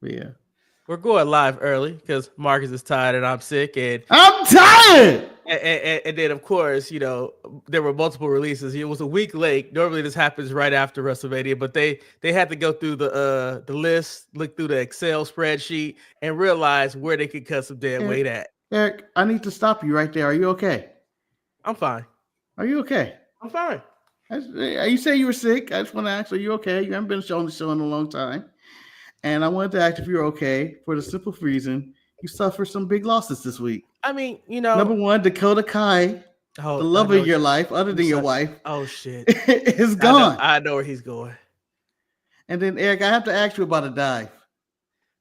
But yeah. We're going live early because Marcus is tired and I'm sick, and I'm tired. and then of course there were multiple releases. It was a week late. Normally this happens right after WrestleMania, but they had to go through the list, look through the Excel spreadsheet, and realize where they could cut some dead weight at. Eric, I need to stop you right there. Are you okay? I'm fine. Are you okay? I'm fine. You say you were sick. I just want to ask, are you okay? You haven't been on the show in a long time. And I wanted to ask if you're okay for the simple reason you suffered some big losses this week. I mean, number one, Dakota Kai, the love of your life, other than your wife. Oh shit, is gone. I know where he's going. And then Eric, I have to ask you about a dive.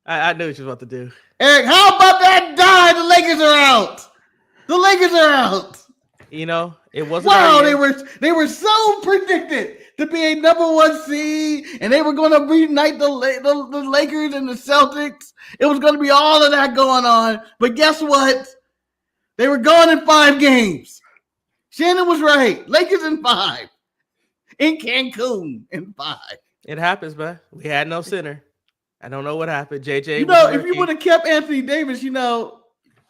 I knew what you was about to do. Eric, how about that dive? The Lakers are out. The Lakers are out. It wasn't. Wow, they were so predicted to be a number one seed, and they were going to reunite the Lakers and the Celtics. It was going to be all of that going on. But guess what? They were gone in 5 games. Shannon was right. Lakers in 5. In Cancun in 5. It happens, man. We had no center. I don't know what happened. JJ. If you would have kept Anthony Davis,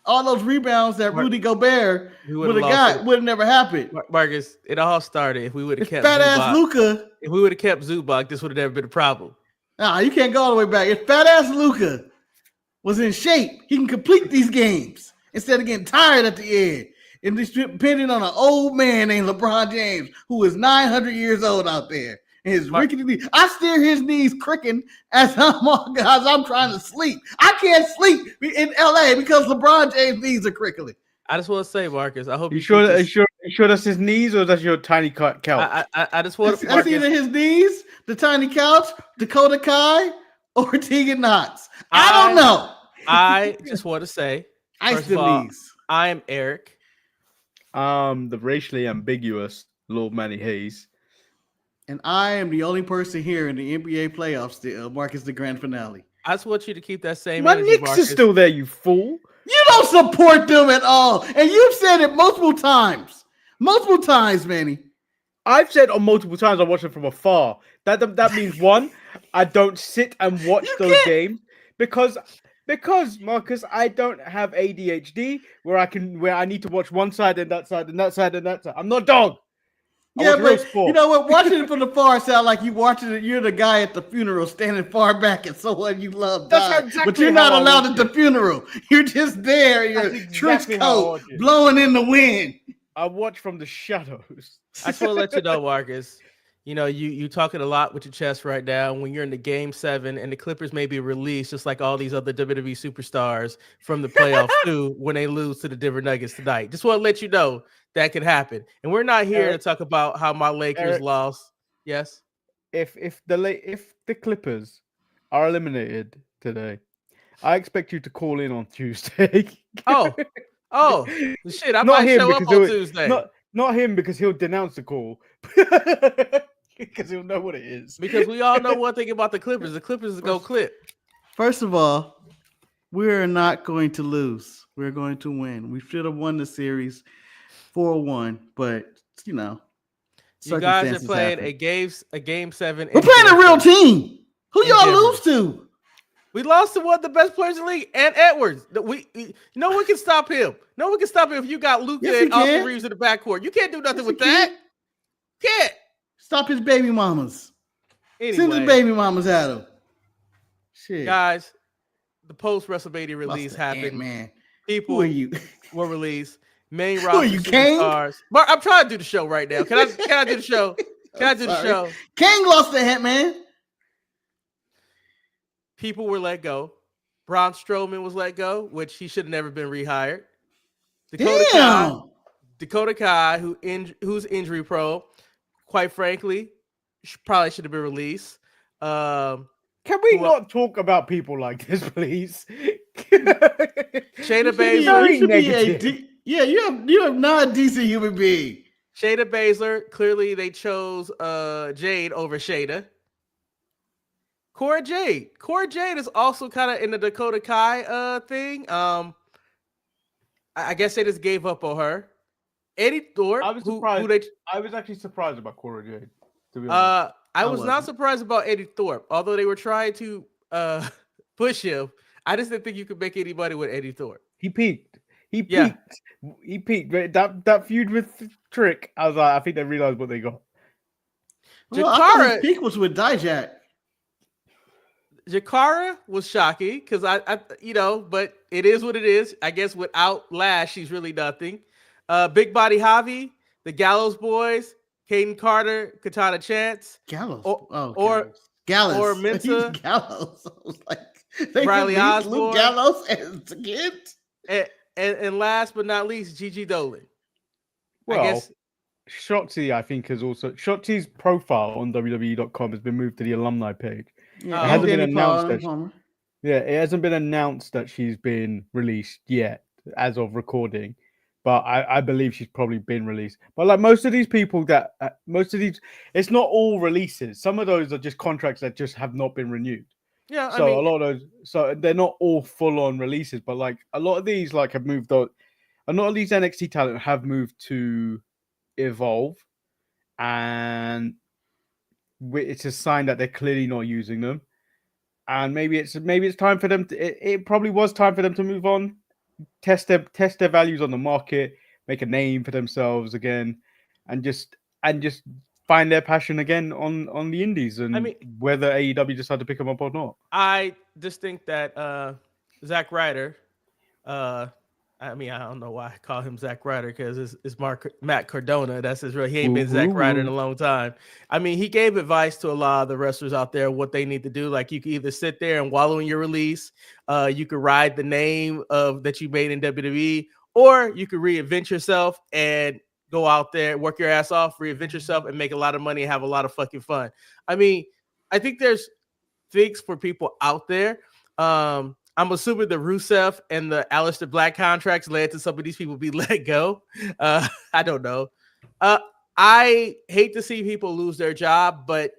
all those rebounds that Rudy Gobert would have got would have never happened. Marcus, it all started if we would have kept fat ass Luka. If we would have kept Zubac, this would have never been a problem. Nah, you can't go all the way back. If fat ass Luka was in shape, he can complete these games instead of getting tired at the end. And this depending on an old man named LeBron James, who is 900 years old out there. His rickety knees. I steer his knees cricking as I'm trying to sleep. I can't sleep in LA because LeBron James' knees are crickling. I just want to say, Marcus, I hope you sure that's his knees or that's your tiny couch? I just want to. That's either his knees, the tiny couch, Dakota Kai, or Tegan Knox. I don't know. I just want to say, first of all, knees. I am Eric. The racially ambiguous Lord Manny Hayes. And I am the only person here in the NBA playoffs still, Marcus, the grand finale. I just want you to keep that same My energy, Knicks Marcus. is still there, you fool. You don't support them at all. And you've said it multiple times. Multiple times, Manny. I've said on multiple times I watch them from afar. That means one, I don't sit and watch those games because Marcus, I don't have ADHD where I need to watch one side and that side and that side and that side. I'm not a dog. Yeah, but you know what? Watching it from the far sound like you watching it. You're the guy at the funeral standing far back, and someone you love died. Exactly, but you're not allowed at the funeral. You're just there in your trench coat, blowing in the wind. I watch from the shadows. I just want to let you know, Marcus. You talking a lot with your chest right now. When you're in the Game 7 and the Clippers may be released, just like all these other WWE superstars from the playoffs too, when they lose to the Denver Nuggets tonight. Just want to let you know that could happen. And we're not here to talk about how my Lakers lost. Yes. If the Clippers are eliminated today, I expect you to call in on Tuesday. oh, shit! I might show up on Tuesday. Not him because he'll denounce the call. Because he'll know what it is. Because we all know one thing about the Clippers. The Clippers is go clip. First of all, we're not going to lose. We're going to win. We should have won the series 4-1, but you guys are playing a game 7. We're playing a real team. Who y'all lose to? We lost to one of the best players in the league, and Edwards. No one can stop him. No one can stop him if you got Luka and Austin Reeves in the backcourt. You can't do nothing with that. Can't. Stop his baby mamas. Anyway, send his baby mamas at him. Shit. Guys, the post-WrestleMania release happened. Man. People were released. Main roster superstars. Mark, I'm trying to do the show right now. Can I do the show? Can I do the show? King lost the hat, man. People were let go. Braun Strowman was let go, which he should have never been rehired. Dakota Kai, who's injury prone, quite frankly, probably should have been released. Can we not talk about people like this, please? Shayna Baszler. You have not a decent human being. Shayna Baszler, clearly they chose Jade over Shayna. Cora Jade is also kind of in the Dakota Kai thing. I guess they just gave up on her. Eddie Thorpe. I was surprised. I was actually surprised about Cora Jade. To be honest, I was not surprised about Eddie Thorpe, although they were trying to push him. I just didn't think you could make any money with Eddie Thorpe. He peaked. He Yeah. peaked. He peaked. That feud with Trick, I was like, I think they realized what they got. Well, I thought his Jakara, peak was with Dijak. Jakara was shocking because I, but it is what it is. I guess without Lash, she's really nothing. Big Body Javi, the Gallows Boys, Caden Carter, Katana Chance, Gallows. or Gallows. or Mensa, Gallows. I was like, they Riley released Osborne. Luke Gallows as a kid. and last but not least, Gigi Dolan. Well, I guess Shotzi, I think, has also Shotzi's profile on WWE.com has been moved to the alumni page. Yeah, It hasn't been Danny announced Palmer. it hasn't been announced that she's been released yet, as of recording. But I believe she's probably been released. But like most of these people it's not all releases. Some of those are just contracts that just have not been renewed. Yeah, So a lot of those, so they're not all full on releases, but like a lot of these like have moved on. A lot of these NXT talent have moved to Evolve, and it's a sign that they're clearly not using them. And maybe it's time for them to. It probably was time for them to move on, test their values on the market, make a name for themselves again, and just find their passion again on the indies. And whether AEW decide to pick them up or not. I just think that Zack Ryder, I don't know why I call him Zack Ryder because it's Matt Cardona. That's his real. He ain't been Zack Ryder in a long time. I mean, he gave advice to a lot of the wrestlers out there what they need to do. Like you can either sit there and wallow in your release, you could ride the name of that you made in WWE, or you could reinvent yourself and go out there, work your ass off, reinvent yourself, and make a lot of money and have a lot of fucking fun. I mean, I think there's things for people out there. I'm assuming the Rusev and the Aleister Black contracts led to some of these people be let go. I don't know. I hate to see people lose their job, but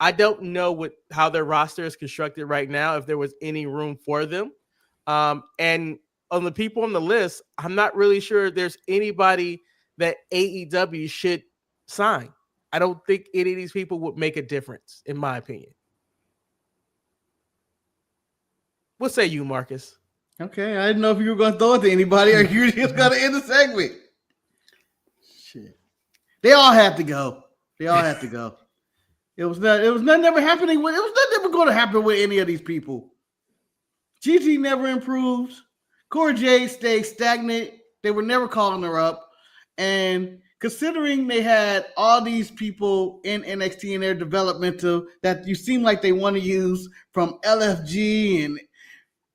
I don't know how their roster is constructed right now, if there was any room for them. And on the people on the list, I'm not really sure there's anybody that AEW should sign. I don't think any of these people would make a difference, in my opinion. What say you, Marcus? Okay, I didn't know if you were going to throw it to anybody or you were just going to end the segment. Shit, they all had to go. It was nothing ever happening with. It was nothing ever going to happen with any of these people. Gigi never improved. Cora Jade stayed stagnant. They were never calling her up, and considering they had all these people in NXT in their developmental that you seem like they want to use from LFG and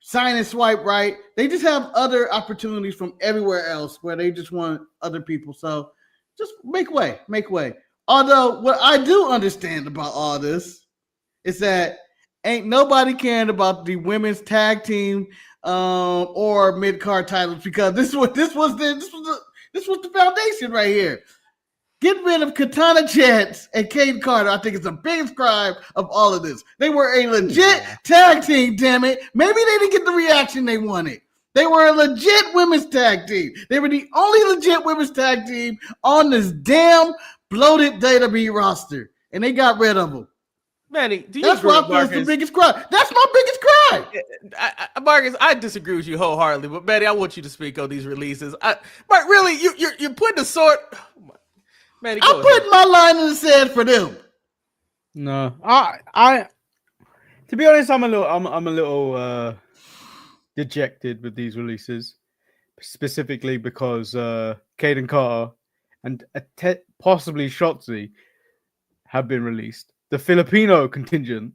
sign and swipe right. They just have other opportunities from everywhere else where they just want other people. So just make way. Although what I do understand about all this is that ain't nobody caring about the women's tag team or mid-card titles because this was the foundation right here. Get rid of Katana Chance and Kate Carter. I think it's the biggest crime of all of this. They were a legit tag team, damn it. Maybe they didn't get the reaction they wanted. They were a legit women's tag team. They were the only legit women's tag team on this damn bloated WWE roster. And they got rid of them. Manny, do you That's agree, why I feel Marcus? it's the biggest crime. That's my biggest crime. Marcus, I disagree with you wholeheartedly, but Manny, I want you to speak on these releases. But really, you're putting a sword. Manny, I'm putting my line in the sand for them. No, I to be honest, I'm a little dejected with these releases, specifically because Caden Carter and possibly Shotzi have been released. The Filipino contingent.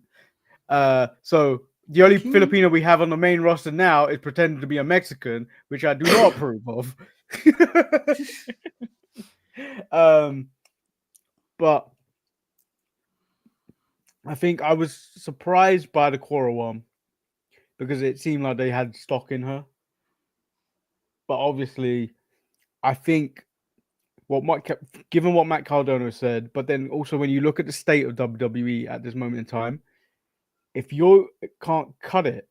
So the only Filipino we have on the main roster now is pretending to be a Mexican, which I do not approve of. But I think I was surprised by the Cora one because it seemed like they had stock in her. But obviously, I think given what Matt Cardona said, but then also when you look at the state of WWE at this moment in time, if you can't cut it,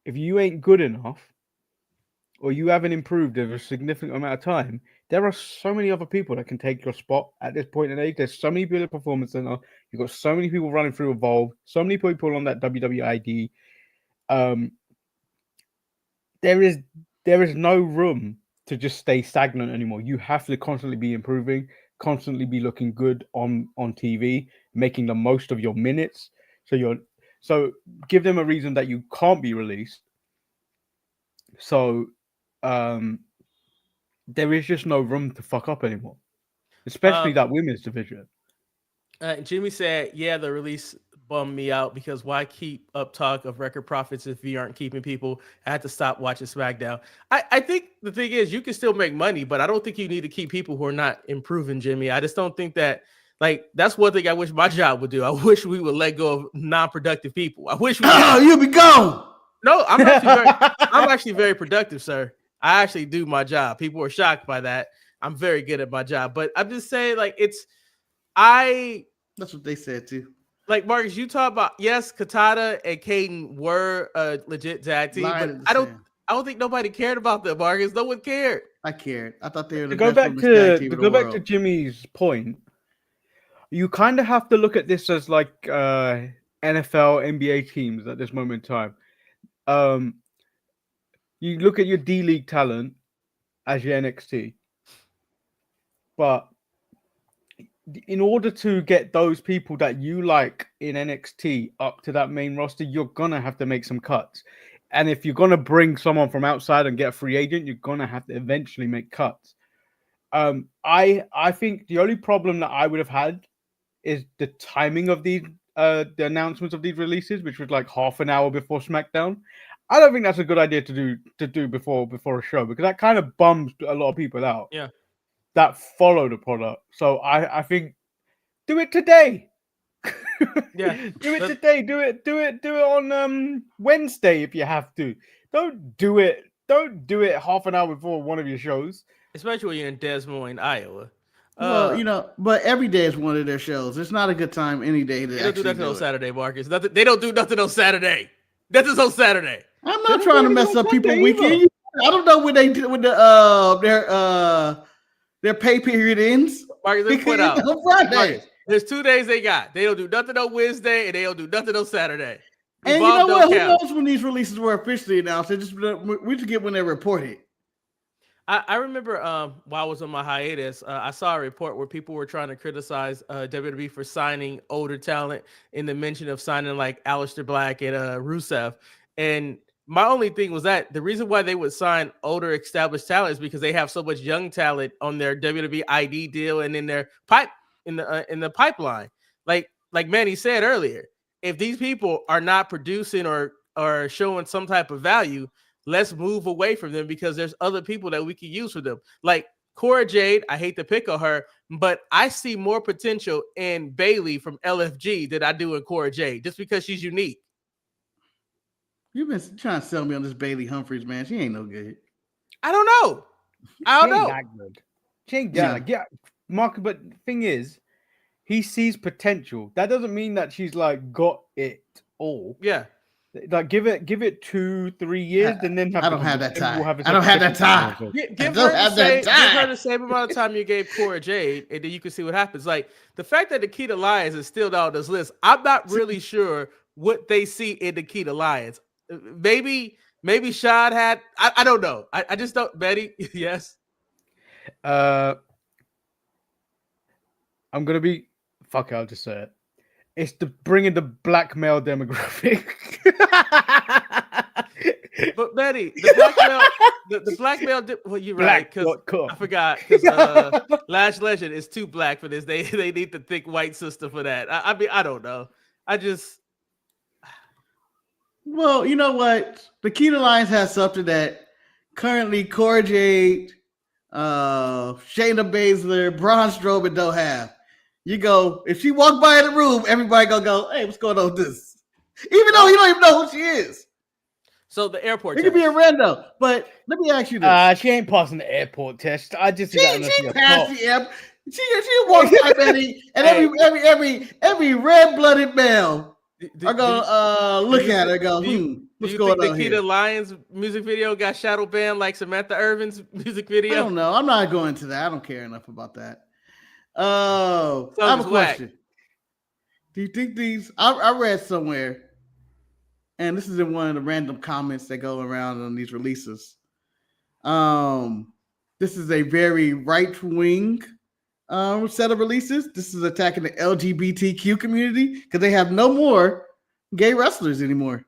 if you ain't good enough, or you haven't improved over a significant amount of time, there are so many other people that can take your spot at this point in age. There's so many people at Performance Center. You've got so many people running through Evolve, so many people on that WWE ID. um, there is no room to just stay stagnant anymore. You have to constantly be improving, constantly be looking good on TV, making the most of your minutes. So give them a reason that you can't be released. So there is just no room to fuck up anymore, especially that women's division. Jimmy said, "Yeah, the release bummed me out because why keep up talk of record profits if you aren't keeping people? I had to stop watching SmackDown." I think the thing is you can still make money, but I don't think you need to keep people who are not improving, Jimmy. I just don't think that. Like, that's one thing I wish my job would do. I wish we would let go of non-productive people. I wish we. Oh, you'll be gone. No, I'm actually very productive, sir. I actually do my job. People are shocked by that. I'm very good at my job, but I'm just saying, like, that's what they said too. Like, Marcus, you talk about, yes, Katana and Caden were a legit tag team, but I don't think nobody cared about them, Marcus. No one cared. I cared. I thought they were the best women's tag team in the world. Back to Jimmy's point, you kind of have to look at this as like NFL, NBA teams at this moment in time. You look at your D-League talent as your NXT, but in order to get those people that you like in NXT up to that main roster, you're gonna have to make some cuts. And if you're gonna bring someone from outside and get a free agent, you're gonna have to eventually make cuts. I think the only problem that I would have had is the timing of the announcements of these releases, which was like half an hour before SmackDown. I don't think that's a good idea to do before a show, because that kind of bums a lot of people out. Yeah. That follow the product. So I think do it today. Yeah. Do it today. Do it on Wednesday if you have to. Don't do it half an hour before one of your shows. Especially when you're in Des Moines, Iowa. Well, but every day is one of their shows. It's not a good time any day to They don't do nothing do on Saturday, Marcus. They don't do nothing on Saturday. Nothing's on Saturday. I'm not trying to mess up people's weekend. I don't know when their pay period ends. Marcus, let's put out on Friday. Marcus, there's 2 days they got. They don't do nothing on Wednesday, and they don't do nothing on Saturday. And you know what? Who knows when these releases were officially announced? We forget when they're reported. I remember while I was on my hiatus, I saw a report where people were trying to criticize WWE for signing older talent in the mention of signing like Aleister Black and Rusev. And my only thing was that the reason why they would sign older established talent is because they have so much young talent on their WWE ID deal and in their in the pipeline. Like Manny said earlier, if these people are not producing or showing some type of value, let's move away from them, because there's other people that we can use for them. Like Cora Jade, I hate to pick on her, but I see more potential in Bayley from LFG than I do in Cora Jade, just because she's unique. You've been trying to sell me on this Bailey Humphries, man. She ain't no good. I don't know. I don't know. That good. She ain't that. Yeah, Mark. But the thing is, he sees potential. That doesn't mean that she's like got it all. Yeah. Like give it 2-3 years, and then I don't have that time. I don't have that time. Give her the same amount of time you gave Cora Jade, and then you can see what happens. Like the fact that Nikita Lyons is still on this list, I'm not really sure what they see in Nikita Lyons. Maybe Shad had. I don't know. I just don't. Betty, yes. I'm gonna be. Fuck it, I'll just say it. It's bringing the black male demographic. But Betty, the black male. Well, you're right, because I forgot. Because Lash Legend is too black for this. They need the thick white sister for that. I mean, I don't know. Well, you know what? Nikita Lyons has something that currently Cora Jade, Shayna Baszler, Braun Strowman don't have. You go, if she walk by in the room, everybody gonna go, hey, what's going on with this? Even though you don't even know who she is. So the airport it could be a rando, but let me ask you this. She ain't passing the airport test. I just she passed the airport. She walks by Betty, and every red-blooded male are gonna look at her and go, what's going on here? Nikita Lyons music video got shadow banned like Samantha Irvin's music video? I don't know. I'm not going into that. I don't care enough about that. Oh, I have a question. Do you think these? I read somewhere and this is in one of the random comments that go around on these releases. This is a very right wing set of releases. This is attacking the LGBTQ community because they have no more gay wrestlers anymore.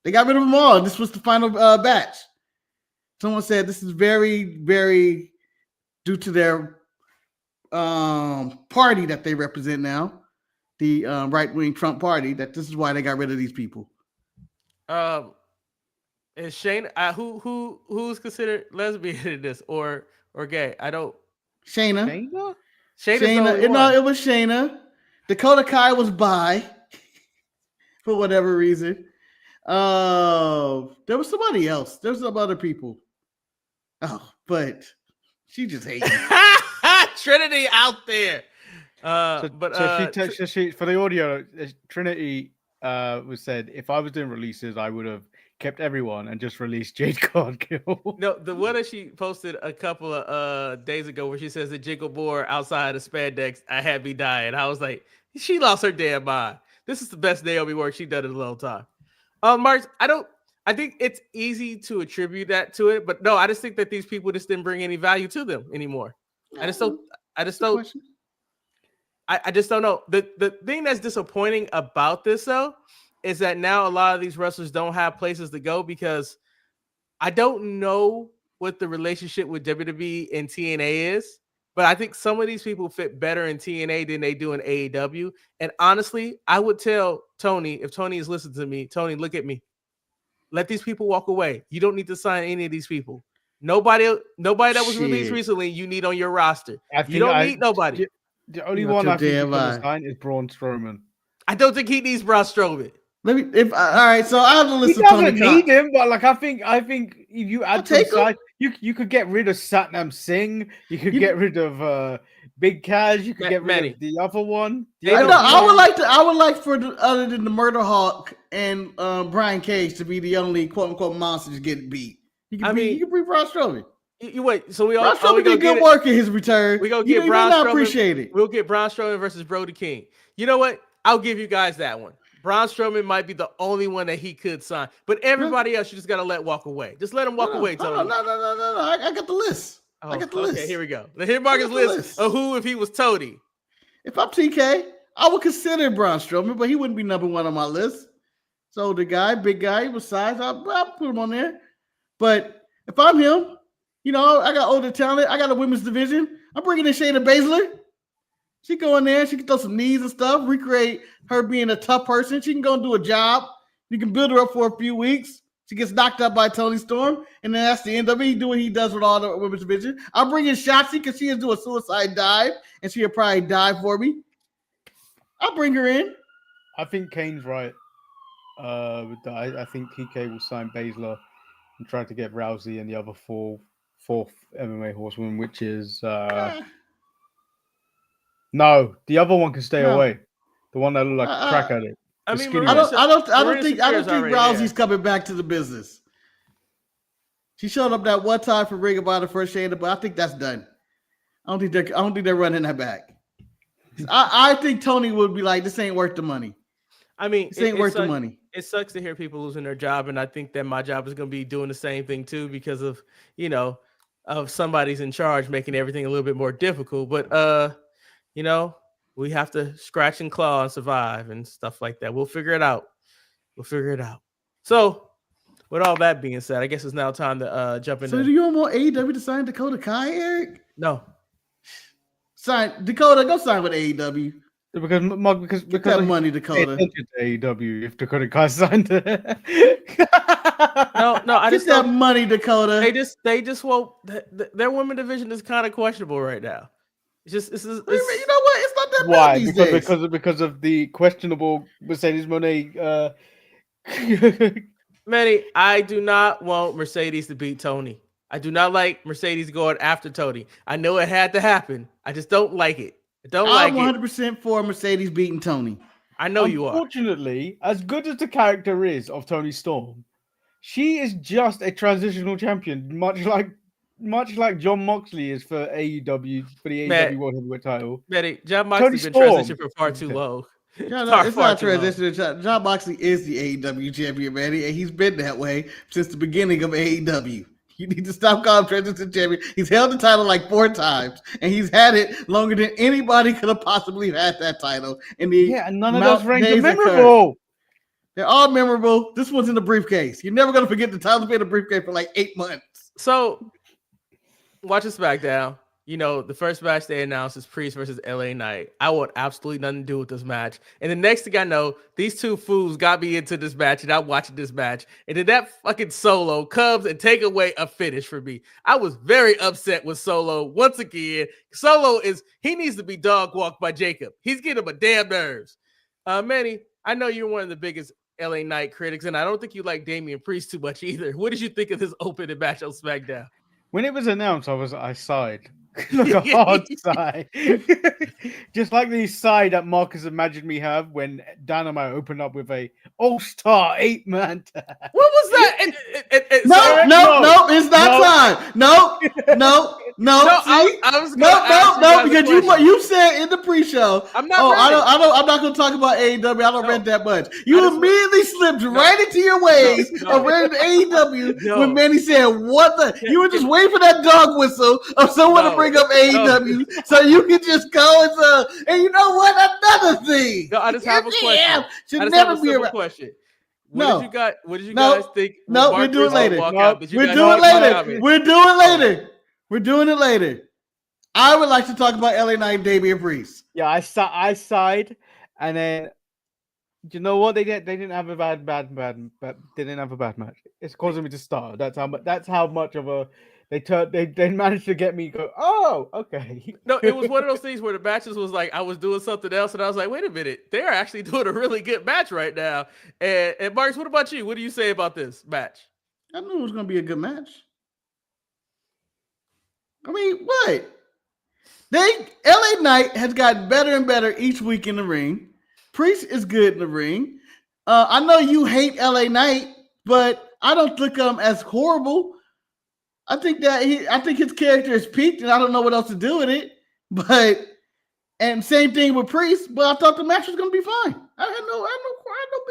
They got rid of them all. This was the final batch. Someone said this is very, very due to their party that they represent now, the right-wing Trump party, that this is why they got rid of these people. Is Shayna who's considered lesbian in this or gay? I don't. Shayna. Shayna? It was Shayna. Dakota Kai was bi for whatever reason. There was somebody else. There was some other people. Oh, but she just hates Trinity out there. She for the audio, Trinity was said, if I was doing releases, I would have kept everyone and just released Jade Cargill. No, the one that she posted a couple of days ago where she says the jiggle board outside of spandex, I had me dying. I was like, she lost her damn mind. This is the best Naomi work she's done in a long time. Marks, I think it's easy to attribute that to it, but no, I just think that these people just didn't bring any value to them anymore. I just don't know. The thing that's disappointing about this though is that now a lot of these wrestlers don't have places to go because I don't know what the relationship with WWE and TNA is, but I think some of these people fit better in TNA than they do in AEW. And honestly, I would tell Tony, if Tony is listening to me, Tony, look at me. Let these people walk away. You don't need to sign any of these people. Nobody that was released recently you need on your roster. You don't need nobody. The only one I think you can sign is Braun Strowman. I don't think he needs Braun Strowman. All right, so I have to listen to Tony Khan. He doesn't need him, but like I think if you add some side, you could get rid of Satnam Singh, you could get rid of Big Cash, you could get rid of the other one. I would like for other than the Murder Hawk and Brian Cage to be the only quote unquote monsters getting beat. You can beat Braun Strowman. You wait, so Braun Strowman did good work in his return. We gonna get Braun Strowman. Appreciate it. We'll get Braun Strowman versus Brody King. You know what? I'll give you guys that one. Braun Strowman might be the only one that he could sign, but everybody else you just gotta let walk away. Just let him walk away, Tony. No. I got the list. I got the list. Okay, here we go. Here Marcus list of who if he was Tony. If I'm TK, I would consider Braun Strowman, but he wouldn't be number one on my list. So the guy, big guy, with size, I'll put him on there. But if I'm him, you know, I got older talent. I got a women's division. I'm bringing in Shayna Baszler. She go in there. She can throw some knees and stuff. Recreate her being a tough person. She can go and do a job. You can build her up for a few weeks. She gets knocked up by Tony Storm, and then that's the end of it. He do what he does with all the women's division. I'll bring in Shotzi because she is do a suicide dive, and she'll probably die for me. I'll bring her in. I think Kane's right. I think TK will sign Baszler and try to get Rousey and the other fourth MMA horsewoman, which is no, the other one can stay away. The one that looked like a crack at it. I don't think Rousey's coming back to the business. She showed up that one time for Ring of Honor first Shayna, but I think that's done. I don't think they're running that back. I think Tony would be like, this ain't worth the money. I mean, this ain't worth the money. It sucks to hear people losing their job, and I think that my job is going to be doing the same thing too because of, you know, of somebody's in charge making everything a little bit more difficult. But you know, we have to scratch and claw and survive and stuff like that. We'll figure it out. So, with all that being said, I guess it's now time to jump into. So, do you want AEW to sign Dakota Kai, Eric? No. Sign Dakota. Go sign with AEW. Because that money, Dakota. AEW if Dakota Kai signed it. No. I just that money, Dakota. They just won't. Their women division is kind of questionable right now. You know what? It's not that bad these days. Because of the questionable Mercedes Moné. Manny, I do not want Mercedes to beat Tony. I do not like Mercedes going after Tony. I know it had to happen. I just don't like it. I'm 100% for Mercedes beating Tony. I know you are. Unfortunately, as good as the character is of Toni Storm, she is just a transitional champion, much like Jon Moxley is for AEW, for the AEW World Heavyweight title. Jon Moxley's been transitioned for far too long. Yeah, no, Talk it's far not too long. transition. John Moxley is the AEW champion, man, and he's been that way since the beginning of AEW. You need to stop calling him transition champion. He's held the title like 4 times, and he's had it longer than anybody could have possibly had that title. And and none of those reigns are days that occurred. memorable. They're all memorable. This one's in the briefcase. You're never gonna forget the title's been in the briefcase for like 8 months. So, watching SmackDown, you know, the first match they announced is Priest versus LA Knight. I want absolutely nothing to do with this match. And the next thing I know, these two fools got me into this match, and I'm watching this match. And then that fucking Solo comes and take away a finish for me. I was very upset with Solo once again. Solo he needs to be dog walked by Jacob. He's getting him a damn nerves. Manny, I know you're one of the biggest LA Knight critics, and I don't think you like Damian Priest too much either. What did you think of this opening match on SmackDown? When it was announced, I sighed. Like a hard sigh. Just like the sigh that Marcus imagined me have when Dynamite opened up with a all-star 8-man tag. What was that? No, it's not time. No. I was no, because you said in the pre-show. I'm not. I'm not going to talk about AEW. I don't read that much. You immediately slipped right into your ways of reading AEW when Manny said, "What the?" You were just waiting for that dog whistle of someone to bring up AEW, so you could just go and say, "And you know what? Another thing." No, I just have a question. Should never be around. Question. No. What did you guys think? No, we'll do it later. We're doing it later. I would like to talk about LA Knight, Damian Priest. Yeah, I sighed, and then you know what? They didn't have a bad they didn't have a bad match. It's causing me to start. That's how much of a they managed to get me go. Oh, okay. No, it was one of those things where the matches was like I was doing something else, and I was like, wait a minute, they are actually doing a really good match right now. And Marcus, what about you? What do you say about this match? I knew it was going to be a good match. I mean, what? LA Knight has gotten better and better each week in the ring. Priest is good in the ring. I know you hate LA Knight, but I don't think as horrible. I think his character is peaked, and I don't know what else to do with it. But and same thing with Priest. But I thought the match was going to be fine. I had no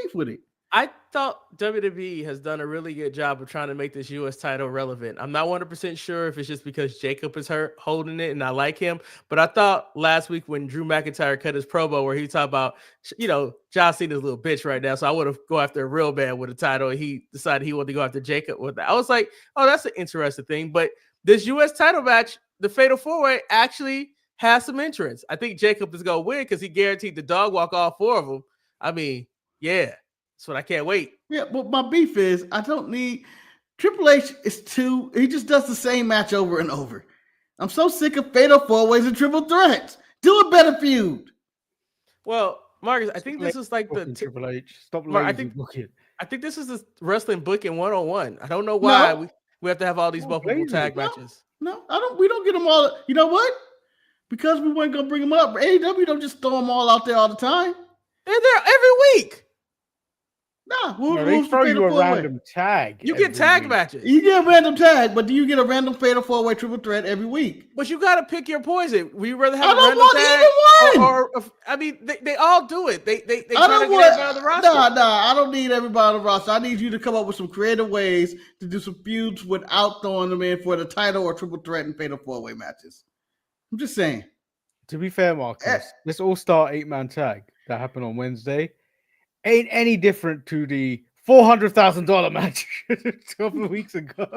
beef with it. I thought WWE has done a really good job of trying to make this U.S. title relevant. I'm not 100% sure if it's just because Jacob is holding it and I like him, but I thought last week when Drew McIntyre cut his promo where he talked about, John Cena's a little bitch right now, so I would have go after a real man with a title, and he decided he wanted to go after Jacob with that. I was like, oh, that's an interesting thing. But this U.S. title match, the Fatal 4-Way, actually has some entrance. I think Jacob is going to win because he guaranteed the dog walk all 4 of them. I mean, yeah. That's what I can't wait. Yeah, but my beef is I don't need Triple H he just does the same match over and over. I'm so sick of Fatal 4-Ways and Triple Threats. Do a better feud. Well, Marcus, I think this is like the Triple H. Stop booking. I think this is the wrestling booking 101. I don't know why we have to have all these multiple tag matches. No, we don't get them all. You know what? Because we weren't gonna bring them up. AEW don't just throw them all out there all the time. They're there every week. No, they throw you a random tag. You get tag matches. You get a random tag, but do you get a random Fatal 4-Way Triple Threat every week? But you got to pick your poison. Would you rather have a random tag? Or I mean, they all do it. They try to get everybody on the roster. I don't need everybody on the roster. I need you to come up with some creative ways to do some feuds without throwing them in for the title or Triple Threat and Fatal 4-Way matches. I'm just saying. To be fair, Marcus, this all-star 8-man tag that happened on Wednesday ain't any different to the $400,000 match a couple of weeks ago.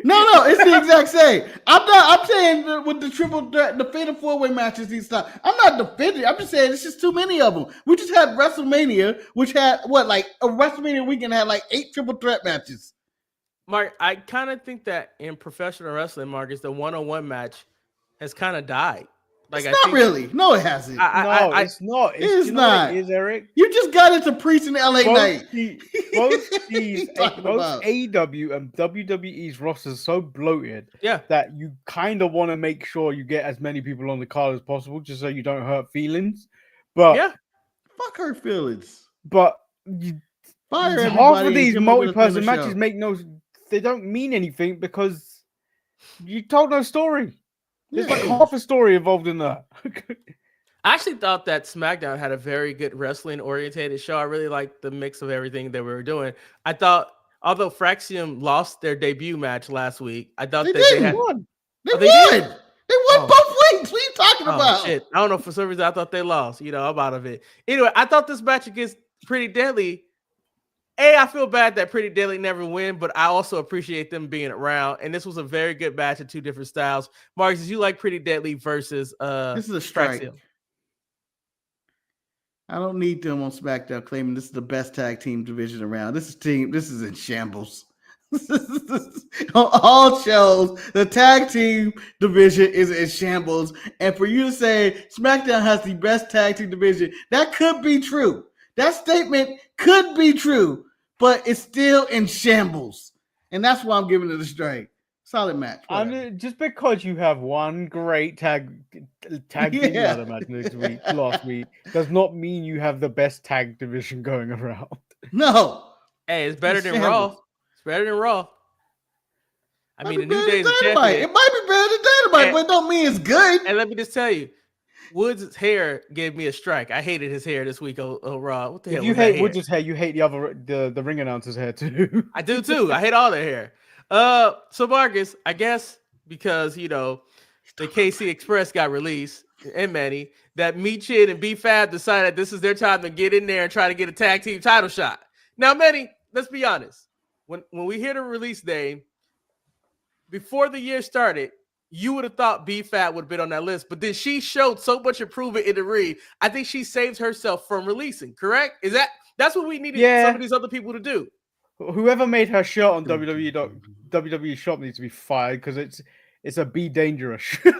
No, it's the exact same. I'm saying with the Triple Threat, the Fatal 4-Way matches these times. I'm not defending. I'm just saying it's just too many of them. We just had WrestleMania, which had a WrestleMania weekend had 8 Triple Threat matches. Mark, I kind of think that in professional wrestling, Marcus, the 1-on-1 match has kind of died. It's not really. No, it hasn't. It's not. It's not. It is, Eric. You just got into Priest in LA Knight. Both AEW and WWE's rosters are so bloated that you kind of want to make sure you get as many people on the card as possible just so you don't hurt feelings. But fuck hurt feelings. But half of these multi-person matches they don't mean anything because you told no story. There's half a story involved in that. I actually thought that SmackDown had a very good wrestling orientated show. I really liked the mix of everything that we were doing. I thought, although Fraxium lost their debut match last week, I thought They that they didn't. had. They Oh, won. they did? They won Oh. both weeks. What are you talking Oh about? shit! I don't know. For some reason, I thought they lost. I'm out of it. Anyway, I thought this match against Pretty Deadly. I feel bad that Pretty Deadly never win, but I also appreciate them being around. And this was a very good match of two different styles. Marcus, did you like Pretty Deadly versus This is a strike. Fraxium? I don't need them on SmackDown claiming this is the best tag team division around. This is in shambles. On all shows, the tag team division is in shambles. And for you to say SmackDown has the best tag team division, that could be true. That statement could be true, but it's still in shambles. And that's why I'm giving it a strike. Solid match. I mean, just because you have one great tag team ladder match last week, does not mean you have the best tag division going around. No. Hey, it's better than Raw. It's better than Raw. I mean, the New Day's a Dynamite. champion. It might be better than Dynamite, but it don't mean it's good. And let me just tell you, Woods' hair gave me a strike. I hated his hair this week on Raw. What the hell? If you hate Woods' hair, you hate the ring announcer's hair too. I do too. I hate all their hair. So Marcus, I guess because the KC Express got released and Manny, that Meechin and B-Fab decided this is their time to get in there and try to get a tag team title shot. Now, Manny, let's be honest. When we hear the release day, before the year started, you would have thought B-Fab would have been on that list, but then she showed so much improvement in the ring. I think she saved herself from releasing. Correct? That's what we needed some of these other people to do. Whoever made her shirt on WWE Shop needs to be fired because it's a Be Dangerous. Shout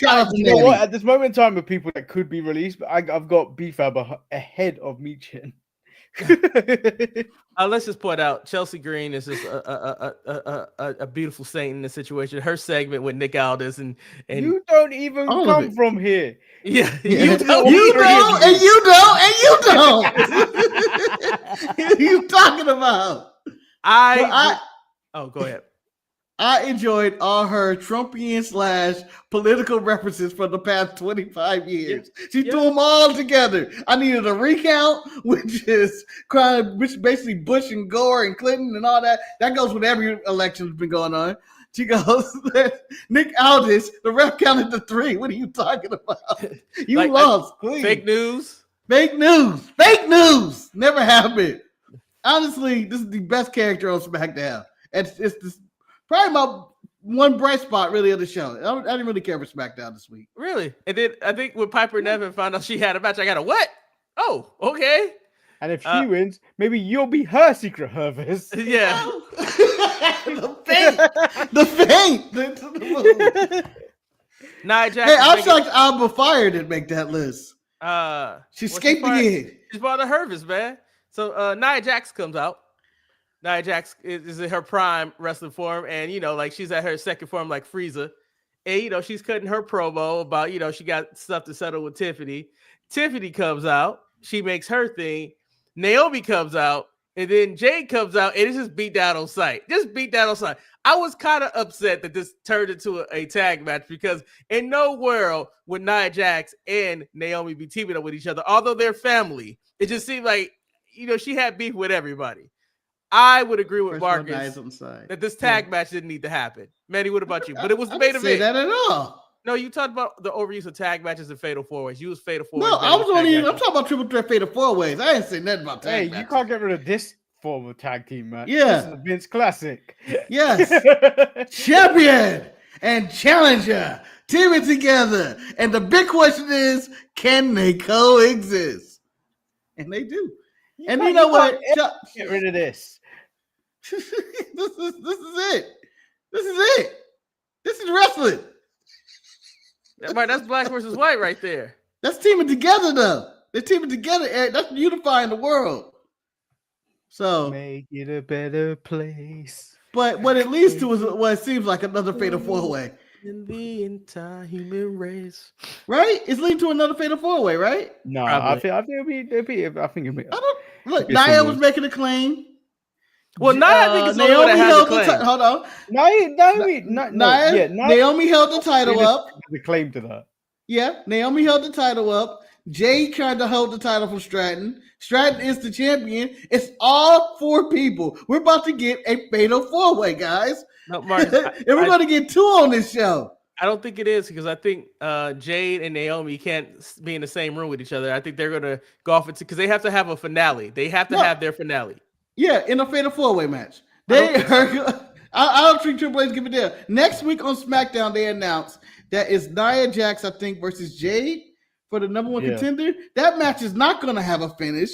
out to you know what? At this moment in time, of people that could be released, but I've got B-Fab ahead of Meechin. Let's just point out Chelsea Green is just a beautiful saint in this situation. Her segment with Nick Aldis and you don't even come from here. Yeah, you don't, and you don't. What are you talking about? Oh, go ahead. I enjoyed all her Trumpian / political references for the past 25 years. She threw them all together. I needed a recount, which is basically Bush and Gore and Clinton and all that. That goes with every election that's been going on. She goes, Nick Aldis, the ref counted to 3. What are you talking about? You lost. Fake news. Fake news. Fake news. Never happened. Honestly, this is the best character on SmackDown. It's probably my one bright spot, really, of the show. I didn't really care for SmackDown this week. Really? And then I think when Piper Nevin found out she had a match, I got a what? Oh, okay. And if she wins, maybe you'll be her secret Hervis. Yeah. The feint. Nia Jax. Hey, I'm shocked Alba Fire didn't make that list. She escaped again. She's part of Hervis, man. So Nia Jax comes out. Nia Jax is in her prime wrestling form, and she's at her second form like Frieza. And she's cutting her promo about she got stuff to settle with Tiffany. Tiffany comes out, she makes her thing. Naomi comes out, and then Jade comes out, and it's just beat down on sight. I was kind of upset that this turned into a tag match because in no world would Nia Jax and Naomi be teaming up with each other, although they're family. It just seemed like she had beef with everybody. I would agree with Marcus that this tag match didn't need to happen. Manny, what about you? But it was the main event. Say that at all. No, you talked about the overuse of tag matches and fatal four ways. You was fatal four ways. No, I'm talking about triple threat fatal 4 ways. I didn't say nothing about tag matches. You can't get rid of this form of tag team match. Yeah. This is a Vince classic. Yes. Champion and challenger teaming together. And the big question is, can they coexist? And they do. And you know what? Get rid of this. This is it. This is it. This is wrestling. That's black versus white right there. That's teaming together, though. They're teaming together, Eric. That's unifying the world. So make it a better place. But what it leads to is what it seems like another fatal 4-way. In the entire human race, right? It's leading to another fatal 4-way, right? No, I think it'll be. Look, Nia was making a claim. Well, Nia, I think it's the only one that has a claim. Hold on. Naomi held the title up. The claim to that. Yeah, Naomi held the title up. Jade tried to hold the title from Stratton. Stratton is the champion. It's all 4 people. We're about to get a fatal 4-way, guys. No, Marcus, and we're going to get 2 on this show. I don't think it is because I think Jade and Naomi can't be in the same room with each other. I think they're going to go off because they have to have a finale. They have to have their finale. Yeah, in a fatal 4-way match. I don't think Triple H give a damn. Next week on SmackDown, they announced that it's Nia Jax, I think, versus Jade for the number 1 contender. That match is not going to have a finish.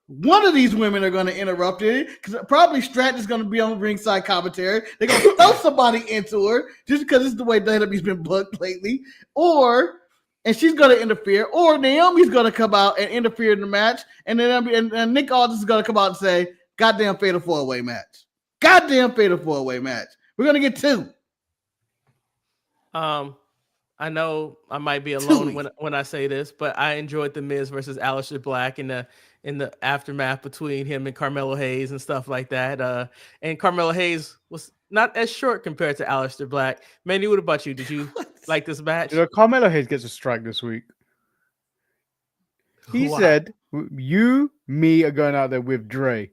One of these women are going to interrupt it because probably Stratton is going to be on ringside commentary. They're going to throw somebody into her just because it's the way WWE's been booked lately. And she's going to interfere. Or Naomi's going to come out and interfere in the match. And then and Nick Aldis is going to come out and say, goddamn fatal 4-way match. Goddamn fatal 4-way match. We're going to get 2. I know I might be alone when I say this, but I enjoyed the Miz versus Aleister Black in the aftermath between him and Carmelo Hayes and stuff like that. And Carmelo Hayes was not as short compared to Aleister Black. Manny, what about you? Did you like this match? Carmelo Hayes gets a strike this week. He said, "You, me are going out there with Dre."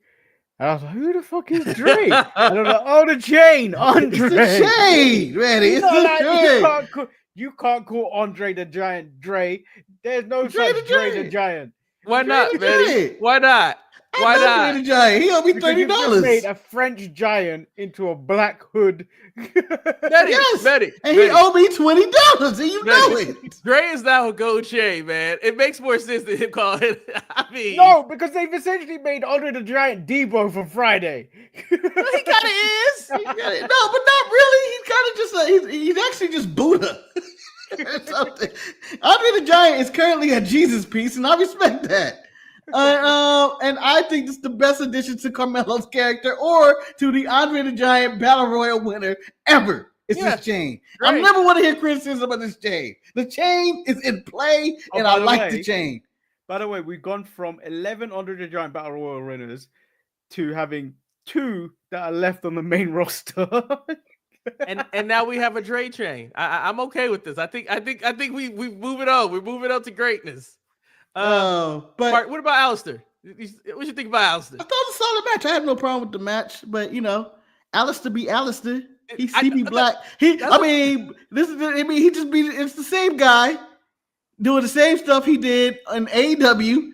And I was like, who the fuck is Dre? And I'm like, oh, the chain, Andre. It's the chain, man. It's the chain. You can't call Andre the Giant Dre. There's no such Dre the Giant. Why not, Manny? Why not? Why not? Dre the Giant. He owe me $30. You just made a French giant into a black hood. Betty, and he owed me $20, and you know it. Dre is now a gold chain, man. It makes more sense than him calling it. I mean, no, because they've essentially made Andre the Giant Debo for Friday. He kind of is. No, but not really. He's kind of just he's actually just Buddha. Andre the Giant is currently a Jesus piece, and I respect that. And I think this is the best addition to Carmelo's character or to the Andre the Giant Battle Royal winner ever. It's this chain. Great. I never want to hear criticism of this chain. The chain is in play, and I like the chain. By the way, we've gone from 11 Andre the Giant Battle Royal winners to having 2 that are left on the main roster. and now we have a Dre chain. I'm okay with this. I think we move it on. We're moving on to greatness. But Mark, what about Aleister? What you think about Aleister? I thought it was a solid match. I have no problem with the match, but Aleister be Aleister. He's CB Black. He just be. It's the same guy doing the same stuff he did in AEW,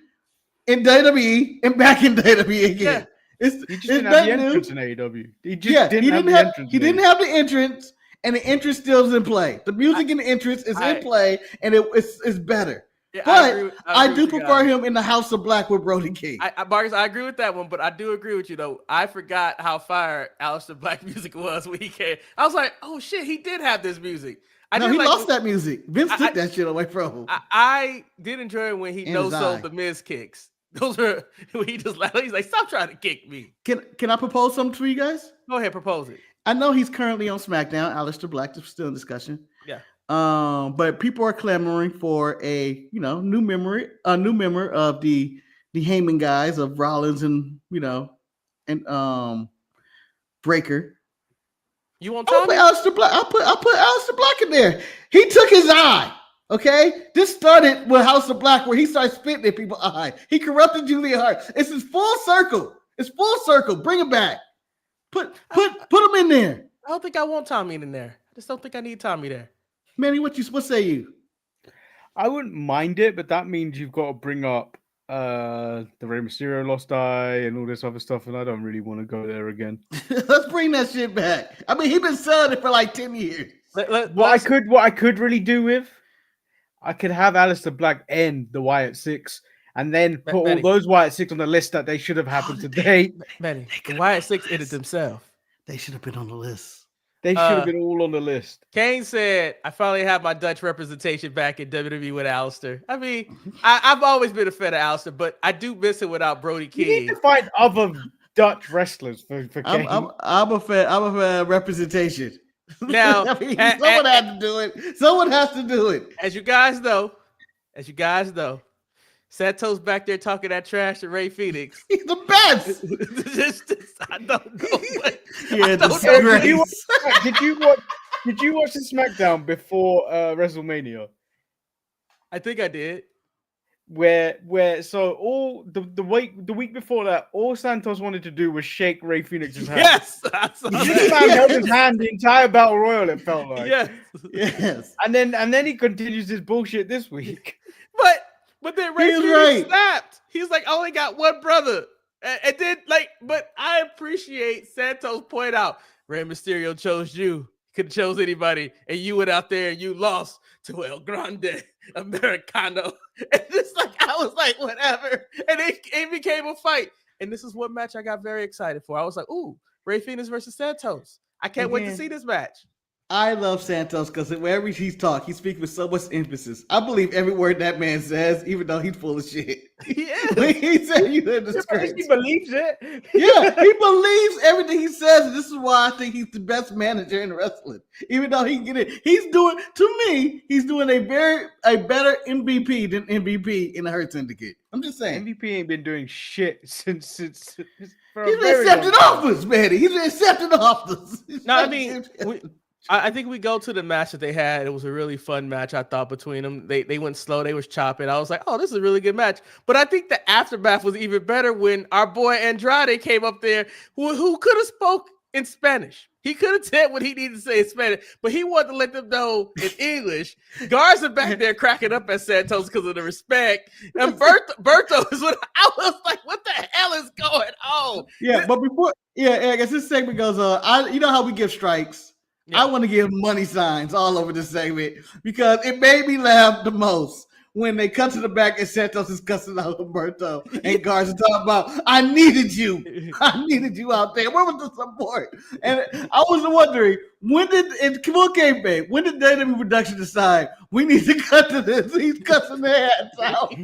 in WWE, and back in WWE again. Yeah. He just didn't have the entrance in AEW. He didn't have the entrance, and the entrance still is in play. The music in the entrance is in play, and it's better. Yeah, but I do prefer him in the House of Black with Brody King. Marcus, I agree with that one, but I do agree with you, though. I forgot how fire Aleister Black music was when he came. I was like, oh, shit, he did have this music. He lost that music. Vince took that shit away from him. I did enjoy it when he no-sold the Miz kicks. Those are when he just he's like, stop trying to kick me. Can I propose something to you guys? Go ahead, propose it. I know he's currently on SmackDown. Aleister Black is still in discussion. Yeah. But people are clamoring for a new member of the Heyman guys of Rollins and Breaker. You want Tommy? I'll put Aleister Black in there. He took his eye. Okay, this started with House of Black where he started spitting at people's eye. He corrupted Julia Hart. It's his full circle. It's full circle. Bring it back. Put him in there. I don't think I want Tommy in there. I just don't think I need Tommy there. Manny, what say you? I wouldn't mind it, but that means you've got to bring up the Rey Mysterio lost eye and all this other stuff, and I don't really want to go there again. Let's bring that shit back. I mean, he's been selling it for like 10 years. What I could really do with, I could have Aleister Black end the Wyatt Six and then put all those Wyatt Six on the list that they should have happened today. Manny, the Wyatt Six ended themselves. They should have been on the list. They should have been all on the list. Kane said, I finally have my Dutch representation back in WWE with Aleister. I mean, I've always been a fan of Aleister, but I do miss it without Brody King. You need to find other Dutch wrestlers for Kane. I'm a fan of representation. Now, someone has to do it. Someone has to do it. As you guys know, Santos back there talking that trash to Ray Phoenix. He's the best. I don't know what. Yeah, Did you disgrace. did you watch the Smackdown before WrestleMania? I think I did. So all the week before that, all Santos wanted to do was shake Ray Phoenix's hand. Yes, I saw This that. man held his hand the entire Battle Royal, it felt like. Yes. And then he continues his bullshit this week. But then Ray He was Phoenix right. snapped. He's like, I only got one brother. And then but I appreciate Santos point out Rey Mysterio chose you. Could have chose anybody, and you went out there and you lost to El Grande Americano. And it's like I was like, whatever. And it became a fight. And this is what match I got very excited for. I was like, ooh, Ray Phoenix versus Santos. I can't wait to see this match. I love Santos because wherever he's talked, he speaks with so much emphasis. I believe every word that man says, even though he's full of shit. Yeah. When he said you in disgrace. He believes it. Yeah, he believes everything he says. And this is why I think he's the best manager in wrestling. Even though he can get it, he's doing a better MVP than MVP in the Hurt Syndicate. I'm just saying. MVP ain't been doing shit since for a He's been very accepting long time. offers, Manny. He's been accepting offers. No, I mean, I think we go to the match that they had. It was a really fun match, I thought, between them. They went slow. They was chopping. I was like, oh, this is a really good match. But I think the aftermath was even better when our boy Andrade came up there, who could have spoke in Spanish. He could have said what he needed to say in Spanish, but he wanted to let them know in English. Garza back there cracking up at Santos because of the respect. And Berto is what I was like, what the hell is going on? Yeah, but before, I guess this segment goes on. You know how we give strikes? Yeah. I want to give money signs all over this segment because it made me laugh the most when they cut to the back and Santos is cussing out Humberto and Garza talking about, I needed you out there. Where was the support? And I was wondering, when did WWE production decide we need to cut to this? He's cussing their ass out.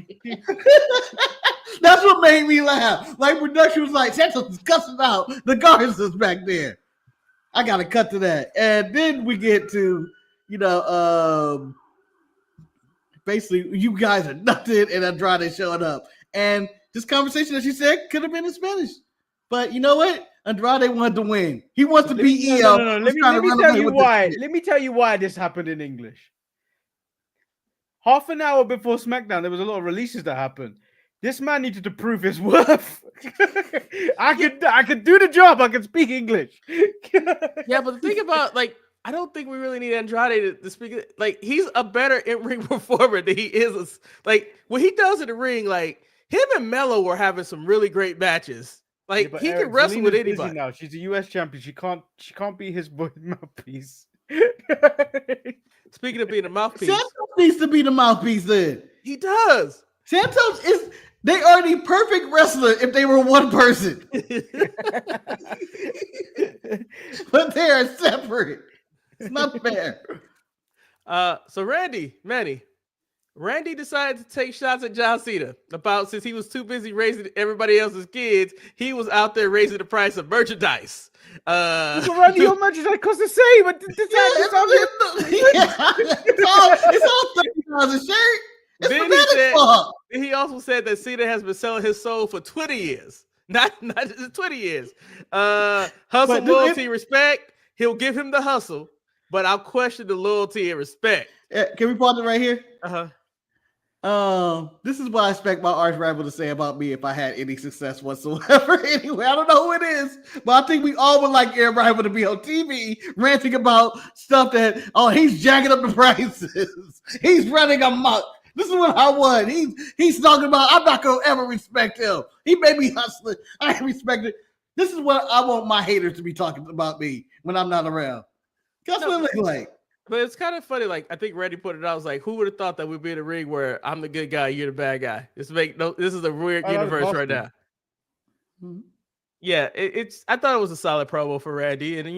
That's what made me laugh. Like production was like, Santos is cussing out the Garza's back there. I got to cut to that. And then we get to, basically, you guys are nothing, and Andrade showing up. And this conversation that she said could have been in Spanish. But you know what? Andrade wanted to win. He wants to beat EO. No. Let me tell you why. Let me tell you why this happened in English. Half an hour before SmackDown, there was a lot of releases that happened. This man needed to prove his worth. I could do the job. I can speak English. Yeah, but the thing about I don't think we really need Andrade to speak. He's a better in-ring performer than he is. What he does in the ring, him and Mello were having some really great matches. He can wrestle with anybody. Now she's a U.S. champion. She can't be his mouthpiece. Speaking of being a mouthpiece, Santos needs to be the mouthpiece then. he does. Santos they are the perfect wrestler if they were one person. But they are separate. It's not fair. So Manny, Randy decided to take shots at John Cena since he was too busy raising everybody else's kids, he was out there raising the price of merchandise. Randy, your merchandise costs the same. But it's all $30 a shirt. Then he also said that Cena has been selling his soul for 20 years. Not just 20 years. Hustle, loyalty, respect. He'll give him the hustle, but I'll question the loyalty and respect. Can we pause it right here? Uh-huh. This is what I expect my arch rival to say about me if I had any success whatsoever. Anyway, I don't know who it is, but I think we all would like your rival to be on TV ranting about stuff that, he's jacking up the prices. He's running amok. This is what I want. He's talking about, I'm not going to ever respect him. He made me hustling. I ain't respected. This is what I want my haters to be talking about me when I'm not around. That's what it looks like. But it's kind of funny. I think Randy put it out. I was like, who would have thought that we'd be in a ring where I'm the good guy, you're the bad guy? This is a weird universe right now. Mm-hmm. Yeah, I thought it was a solid promo for Randy. And,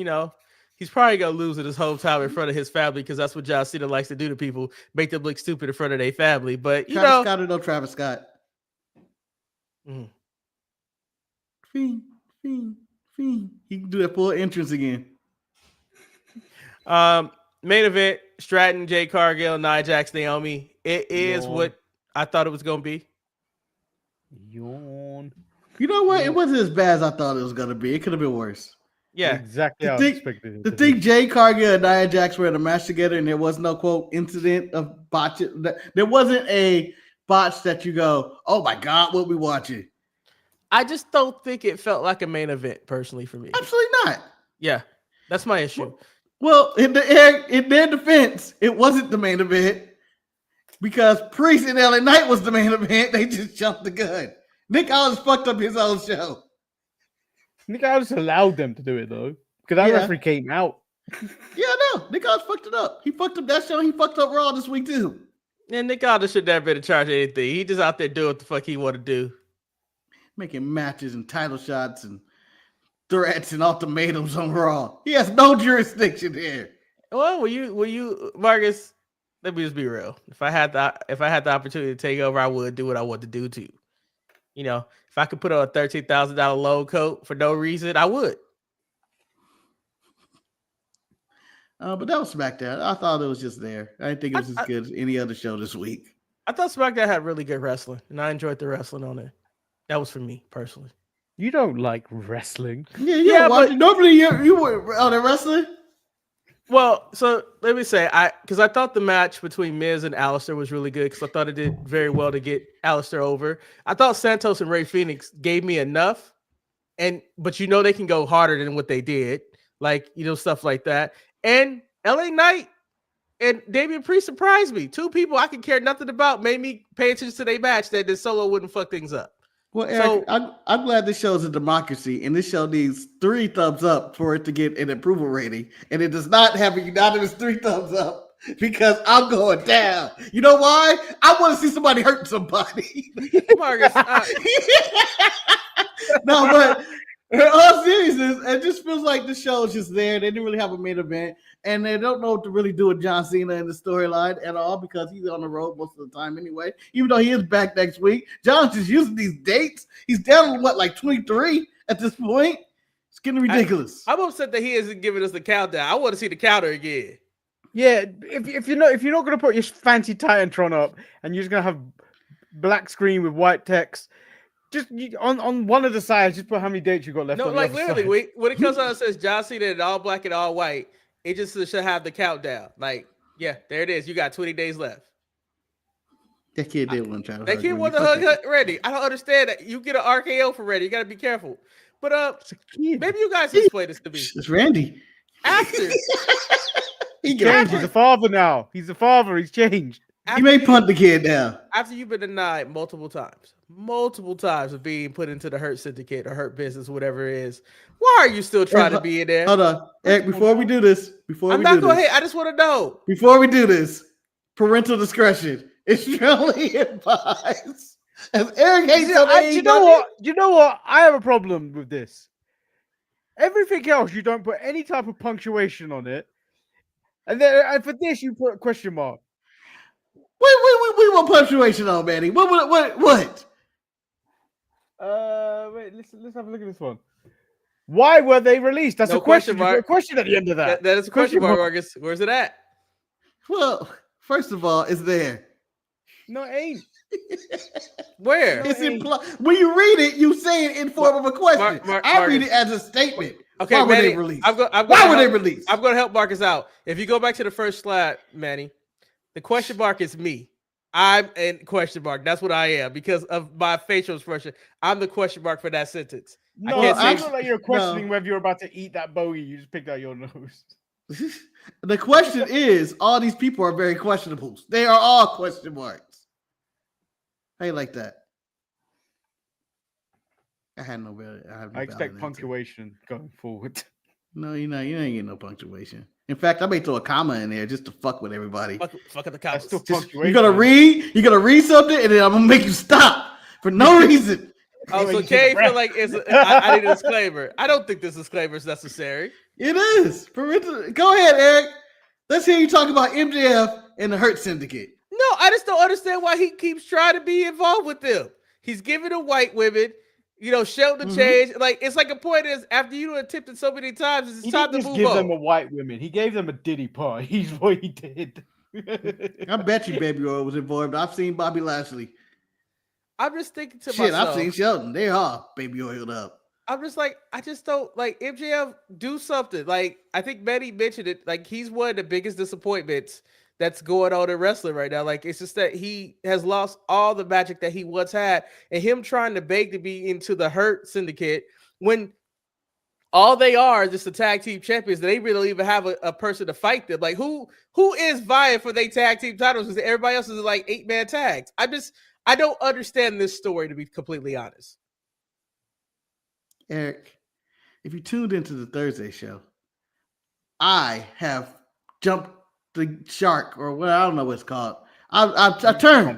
he's probably going to lose it his whole time in front of his family because that's what John Cena likes to do to people, make them look stupid in front of their family. But, Travis Scott or no Travis Scott? Mm. Fiend. He can do that full entrance again. Main event, Stratton, Jay Cargill, Nia Jax, Naomi. It is what I thought it was going to be. Yawn. You know what? It wasn't as bad as I thought it was gonna be. It could have been worse. Yeah, Exactly To how I think, expected it to to think be. Jay Cargill and Nia Jax were in a match together, and there was no quote incident of botch. There wasn't a botch that you go, "Oh my god, what we watching?" I just don't think it felt like a main event personally for me. Absolutely not. Yeah, that's my issue. Well, in their defense, it wasn't the main event because Priest and LA Knight was the main event. They just jumped the gun. Nick Aldis fucked up his own show. Nick Aldis allowed them to do it though, because that referee came out. Yeah, no, Nick Aldis fucked it up. He fucked up that show. He fucked up Raw this week too. And Nick Aldis should never been in charge of anything. He just out there doing what the fuck he want to do, Making matches and title shots and threats and ultimatums on Raw. He has no jurisdiction here. Well, will you, Marcus? Let me just be real. If I had the opportunity to take over, I would do what I want to do too. You know, if I could put on a $13,000 low coat for no reason, I would. But that was SmackDown. I thought it was just there. I didn't think it was as good as any other show this week. I thought SmackDown had really good wrestling, and I enjoyed the wrestling on it. That was for me personally. You don't like wrestling. Yeah, but normally you were on the wrestling. Well, so let me say, because I thought the match between Miz and Alistair was really good because I thought it did very well to get Alistair over. I thought Santos and Rey Fenix gave me enough, but they can go harder than what they did, like stuff like that. And LA Knight and Damian Priest surprised me. Two people I could care nothing about made me pay attention to their match that this Solo wouldn't fuck things up. Well, Eric, I'm glad this show is a democracy, and this show needs 3 thumbs up for it to get an approval rating, and it does not have a unanimous 3 thumbs up because I'm going down. You know why? I want to see somebody hurt somebody. Marcus, no, but in all seriousness, it just feels like the show is just there. They didn't really have a main event, and they don't know what to really do with John Cena in the storyline at all because he's on the road most of the time anyway. Even though he is back next week, John's just using these dates. He's down to like 23 at this point. It's getting ridiculous. I'm upset that he isn't giving us the countdown. I want to see the counter again. Yeah, if you're not going to put your fancy Titantron up and you're just going to have black screen with white text. Just on one of the sides, just put how many dates you got left. No, like literally, when it comes out, it says John Cena in all black and all white. It just should have the countdown. Like, yeah, there it is. You got 20 days left. That kid did one try. That kid wanted to hug Randy. I don't understand that. You get an RKO for Randy. You got to be careful. But maybe you guys explain this to me. It's Randy. After he changed. He's a father now. He's a father. He's changed. He may punt the kid now. After you've been denied multiple times of being put into the Hurt Syndicate or Hurt Business, whatever it is, why are you still trying to be in there? Hold on, Eric. Before we do this, I'm not going to hate. I just want to know. Before we do this, parental discretion is strongly advised. As Eric hates you know what? I have a problem with this. Everything else, you don't put any type of punctuation on it, and then for this, you put a question mark. We want punctuation on, Manny. What? Wait, let's have a look at this one. Why were they released? That's a question mark. A question at the end of that. That is a question mark, Marcus. Where's it at? Well, first of all, it's there. No, it ain't. Where? It's implied. When you read it, you say it in form of a question. I read it as a statement. Okay, why Manny, were they released? Why were they released? I'm going to help Marcus out. If you go back to the first slide, Manny, the question mark is me. I'm in question mark. That's what I am because of my facial expression. I'm the question mark for that sentence. No, I feel like you're questioning whether you're about to eat that bogey. You just picked out your nose. The question is, all these people are very questionable. They are all question marks. How you like that? I expect punctuation going forward. No, you ain't getting no punctuation. In fact, I may throw a comma in there just to fuck with everybody. Fuck at the commas. You're gonna read something, and then I'm gonna make you stop for no reason. Oh, so Kay feel like I need a disclaimer. I don't think this disclaimer is necessary. It is. Go ahead, Eric. Let's hear you talk about MJF and the Hurt Syndicate. No, I just don't understand why he keeps trying to be involved with them. He's giving the white women, Shelton change. Like it's like a point is after you attempted so many times, it's time to move on. He didn't give them a white women. He gave them a Diddy part. He's what he did. I bet you Baby Oil was involved. I've seen Bobby Lashley. I'm just thinking to Shit, myself. I've seen Shelton. They are baby oiled up. I'm just like, I just don't like MJF do something. Like, I think Manny mentioned it. Like, he's one of the biggest disappointments that's going on in wrestling right now. Like, it's just that he has lost all the magic that he once had, and him trying to beg to be into the Hurt Syndicate when all they are is just the tag team champions. They really don't even have a person to fight them. Like, who is vying for their tag team titles? Because everybody else is like 8-man tags. I don't understand this story, to be completely honest. Eric, if you tuned into the Thursday show, I have jumped the shark, or what, I don't know what it's called. I turned.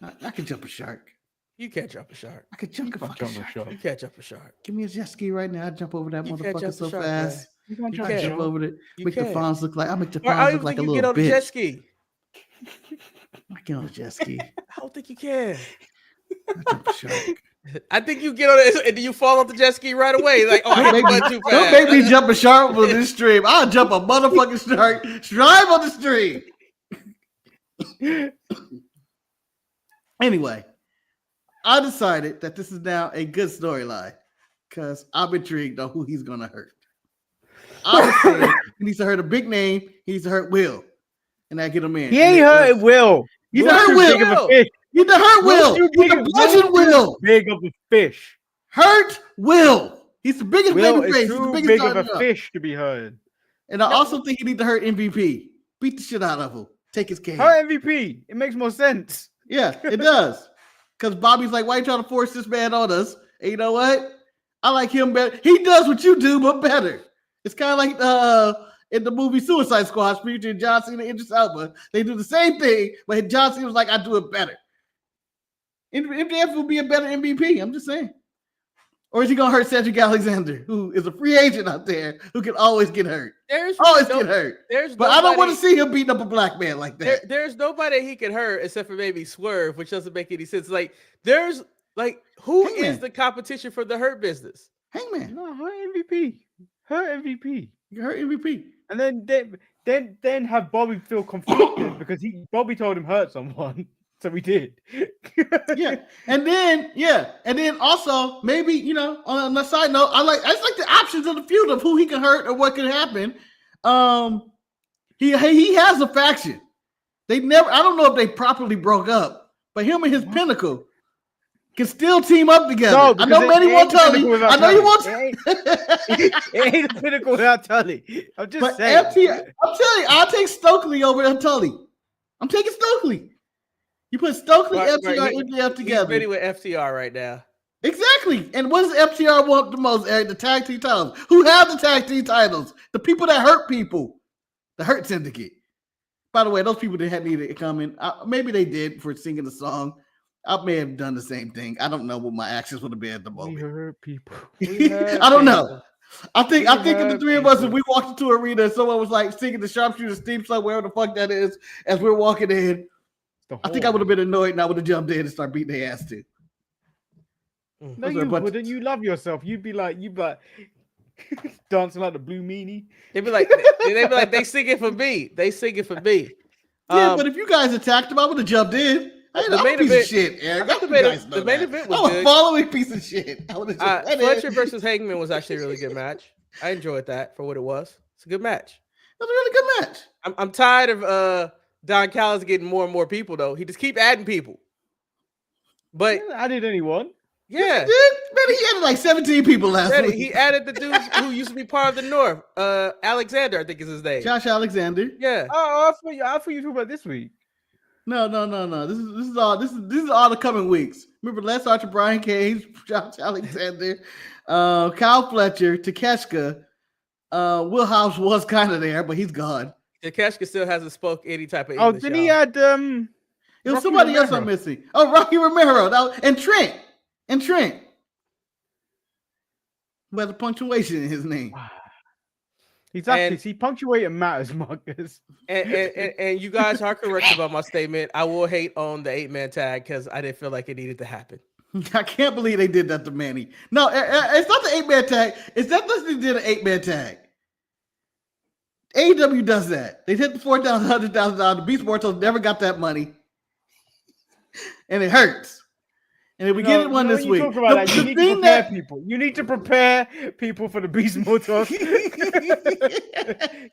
I can jump a shark. You can't jump a shark. I could jump a fucking shark. You can't jump a shark. Give me a jet ski right now. I jump over that motherfucker so shark, fast. You can't I can jump over it. Make the fawns look like, I make the Or fawns look like a little get on bitch. a jet ski. I get on a jet ski. I don't think you can. I jump a shark. I think you get on it and then you fall off the jet ski right away. Like, oh, I hit the button too fast. Don't make me jump a shark on this stream. I'll jump a motherfucking shark drive on the stream. Anyway, I decided that this is now a good storyline because I'm intrigued on who he's going to hurt. I was saying he needs to hurt a big name. He needs to hurt Will. And that get him in. He ain't hurt Will. He's hurt Will. Big of a fish. He's the hurt Will. He's the bludgeon Will. Big of a fish. Hurt Will. He's the biggest Will baby is face. He's the too biggest big of a dog. fish to be hurt. And I also think you need to hurt MVP. Beat the shit out of him. Take his cane. Hurt MVP. It makes more sense. Yeah, it does. Because Bobby's like, why you trying to force this man on us? And you know what? I like him better. He does what you do, but better. It's kind of like in the movie Suicide Squad, featuring John Cena and Idris Elba. They do the same thing, but John Cena was like, I do it better. MJF will be a better MVP. I'm just saying. Or is he going to hurt Cedric Alexander, who is a free agent out there who can always get hurt? Get hurt. But I don't want to see him beating up a black man like that. There's nobody he can hurt except for maybe Swerve, which doesn't make any sense. Like, there's like, who Hangman is the competition for the Hurt business? Hangman. No, hurt MVP. Hurt MVP. You hurt MVP. And then have Bobby feel conflicted because Bobby told him hurt someone. So we did. And then also maybe, you know, on a side note, I like the options of the feud of who he can hurt or what can happen. He has a faction. I don't know if they properly broke up, but him and his Pinnacle can still team up together. No, I know Manny won't Tully. I know you won't. It ain't a Pinnacle without Tully. I'm just saying. I'm telling you, I'll take Stokely over Tully. I'm taking Stokely. You put Stokely, FTR, MJF together. He's with FTR right now. Exactly. And what does FTR want the most, Eric? The tag team titles. Who have the tag team titles? The people that hurt people. The Hurt Syndicate. By the way, those people that had needed to come in. Maybe they did for singing the song. I may have done the same thing. I don't know what my actions would have been at the moment. We hurt people. I don't know. I think if the three of us, if we walked into an arena and someone was like singing the Sharpshooters theme song, wherever the fuck that is, as we're walking in, I think I would have been annoyed and I would have jumped in and started beating their ass too. No, you wouldn't. You love yourself. You'd be like dancing like the Blue Meanie. They'd be like, they sing it for me. They sing it for me. Yeah, but if you guys attacked him, I would have jumped in. I'm a piece of shit, Eric. The main event was I'm good. a following piece of shit. Fletcher versus Hangman was actually a really good match. I enjoyed that for what it was. It's a good match. That was a really good match. I'm tired of Don Callis getting more and more people though. He just keep adding people. But added anyone? Yeah. Man, he added like 17 people last week. He added the dude who used to be part of the North. Alexander, I think is his name. Josh Alexander. Yeah. Oh, I thought you were talking about this week. No. This is all the coming weeks. Remember Les Archer, Brian Cage, Josh Alexander, Kyle Fletcher, Takeshka. Will Hobbs was kind of there, but he's gone. Takeshka still hasn't spoke any type of English. Oh, did he add it was Rocky somebody Romero. else I'm missing. Oh, Rocky Romero. And Trent. Who has a punctuation in his name. Exactly. See, punctuating matters, Marcus. And you guys are correct about my statement. I will hate on the 8-man tag because I didn't feel like it needed to happen. I can't believe they did that to Manny. No, it's not the 8-man tag. It's not that they did an 8-man tag. AEW does that. They hit the $4,000, $100,000. The Beast Mortals never got that money. and it hurts. And if we get one this week, talk about that, you need to prepare people. You need to prepare people for the Beast Motors.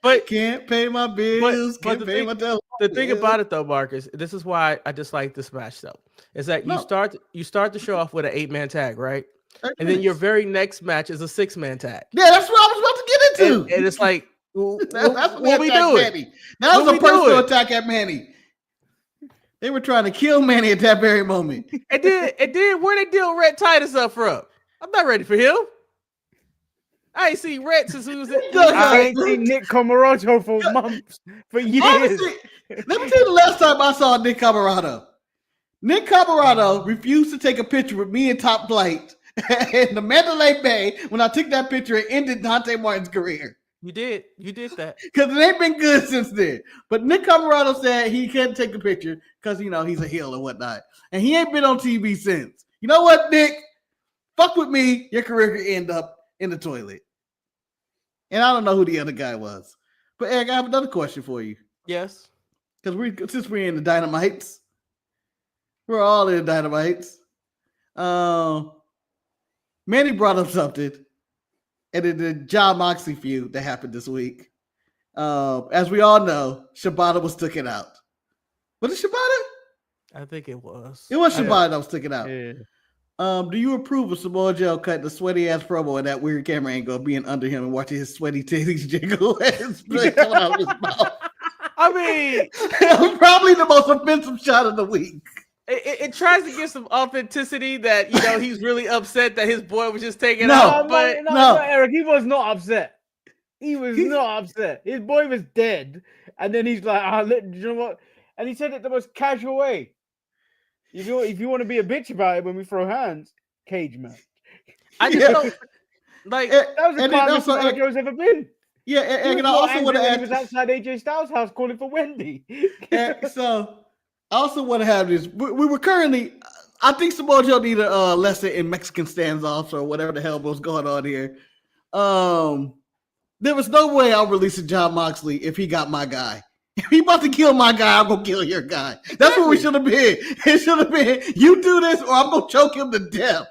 But can't pay my bills. Can't pay my telephone. The thing about it, though, Marcus, this is why I dislike this match, though, is that you start the show off with an 8-man tag, right? And then your very next match is a 6-man tag. Yeah, that's what I was about to get into. And it's like, that's what we doing? Manny. That was a personal attack at Manny. They were trying to kill Manny at that very moment. And then where they deal Red Titus up from? I'm not ready for him. I ain't seen Red since he was in. I ain't seen Nick Comoroto for months, for years. Honestly, let me tell you the last time I saw Nick Comoroto. Nick Comoroto refused to take a picture with me in Top Flight in the Mandalay Bay when I took that picture and ended Dante Martin's career. You did that. Because it ain't been good since then. But Nick Comoroto said he can't take the picture because, he's a heel or whatnot. And he ain't been on TV since. You know what, Nick? Fuck with me. Your career could end up in the toilet. And I don't know who the other guy was. But, Eric, I have another question for you. Yes. Because since we're in the Dynamites, we're all in the Dynamites. Manny brought up something. And in the Jon Moxley feud that happened this week, as we all know, Shibata was taken out. Was it Shibata? I think it was. It was Shibata that was taken out. Yeah. Do you approve of Samoa Joe cutting the sweaty ass promo and that weird camera angle being under him and watching his sweaty titties jiggle and his blood coming out of his mouth? I mean, it was probably the most offensive shot of the week. It tries to give some authenticity that he's really upset that his boy was just taken out. But no, Eric, he was not upset. He was not upset. His boy was dead, and then he's like, you know what? And he said it the most casual way. If you want to be a bitch about it when we throw hands, cage match. I just don't like that was the closest Samoa Joe's ever been. Yeah, and I also want to add, he was outside AJ Styles' house calling for Wendy. So I also want to have this. We were currently, I think Samoa Joe needed a lesson in Mexican standoffs or whatever the hell was going on here. There was no way I'm releasing Jon Moxley if he got my guy. If he about to kill my guy, I'm gonna kill your guy. That's what we should have been. It should have been, you do this or I'm gonna choke him to death.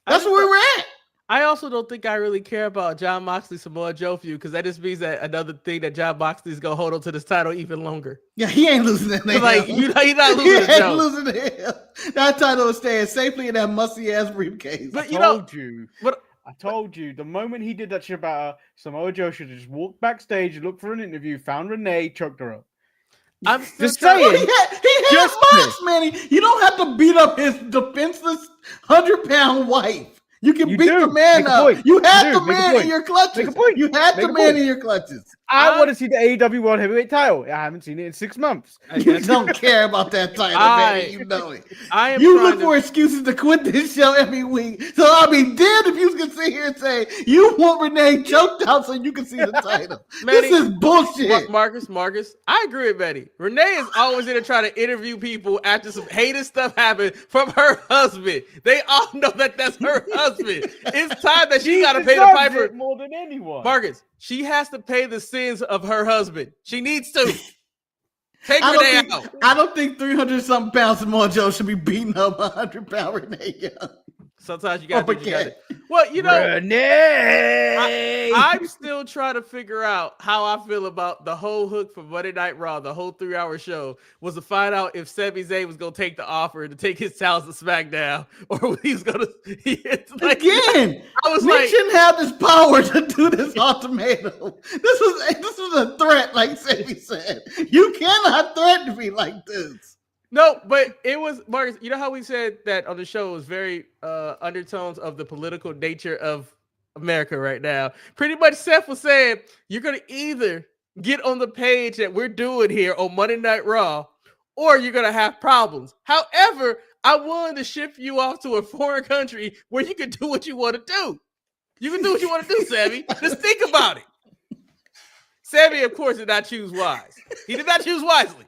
That's where we're at. I also don't think I really care about Jon Moxley Samoa Joe feud because that just means that another thing that Jon Moxley's gonna hold on to this title even longer. Yeah, he ain't losing that. Like he's not losing. He ain't losing to him. That title is staying safely in that musty ass briefcase. But I told you, the moment he did that shit about Samoa Joe should have just walked backstage, looked for an interview, found Renee, choked her up. I'm just saying. He had Mox, Manny. You don't have to beat up his defenseless 100-pound wife. You can beat the man up. You had the man in your clutches. You had the man in your clutches. I want to see the AEW World Heavyweight title. I haven't seen it in 6 months. You don't care about that title, man. You know it. You look for excuses to quit this show every week. So I'll be dead if you can sit here and say you want Renee choked out so you can see the title. Manny, this is bullshit. Marcus, I agree with Manny. Renee is always going to try to interview people after some hated stuff happened from her husband. They all know that that's her husband. It's time that she got to pay the piper more than anyone. Marcus, she has to pay the sins of her husband. She needs to. Take Renee out. I don't think 300-something pounds Samoa Joe should be beating up 100-pound Renee Young. Sometimes you got to get it. Well, Renee! I'm still trying to figure out how I feel about the whole hook for Monday Night Raw, the whole 3-hour show, was to find out if Sami Zayn was going to take the offer to take his talents to SmackDown, or he's going to... Again, Nick shouldn't have this power to do this ultimatum. This was a threat, like Sami said. You cannot threaten me like this. No, but it was, Marcus, you know how we said that on the show was very undertones of the political nature of America right now. Pretty much Seth was saying, you're going to either get on the page that we're doing here on Monday Night Raw, or you're going to have problems. However, I'm willing to ship you off to a foreign country where you can do what you want to do. You can do what you want to do, Sammy. Just think about it. Sammy, of course, did not choose wise. He did not choose wisely.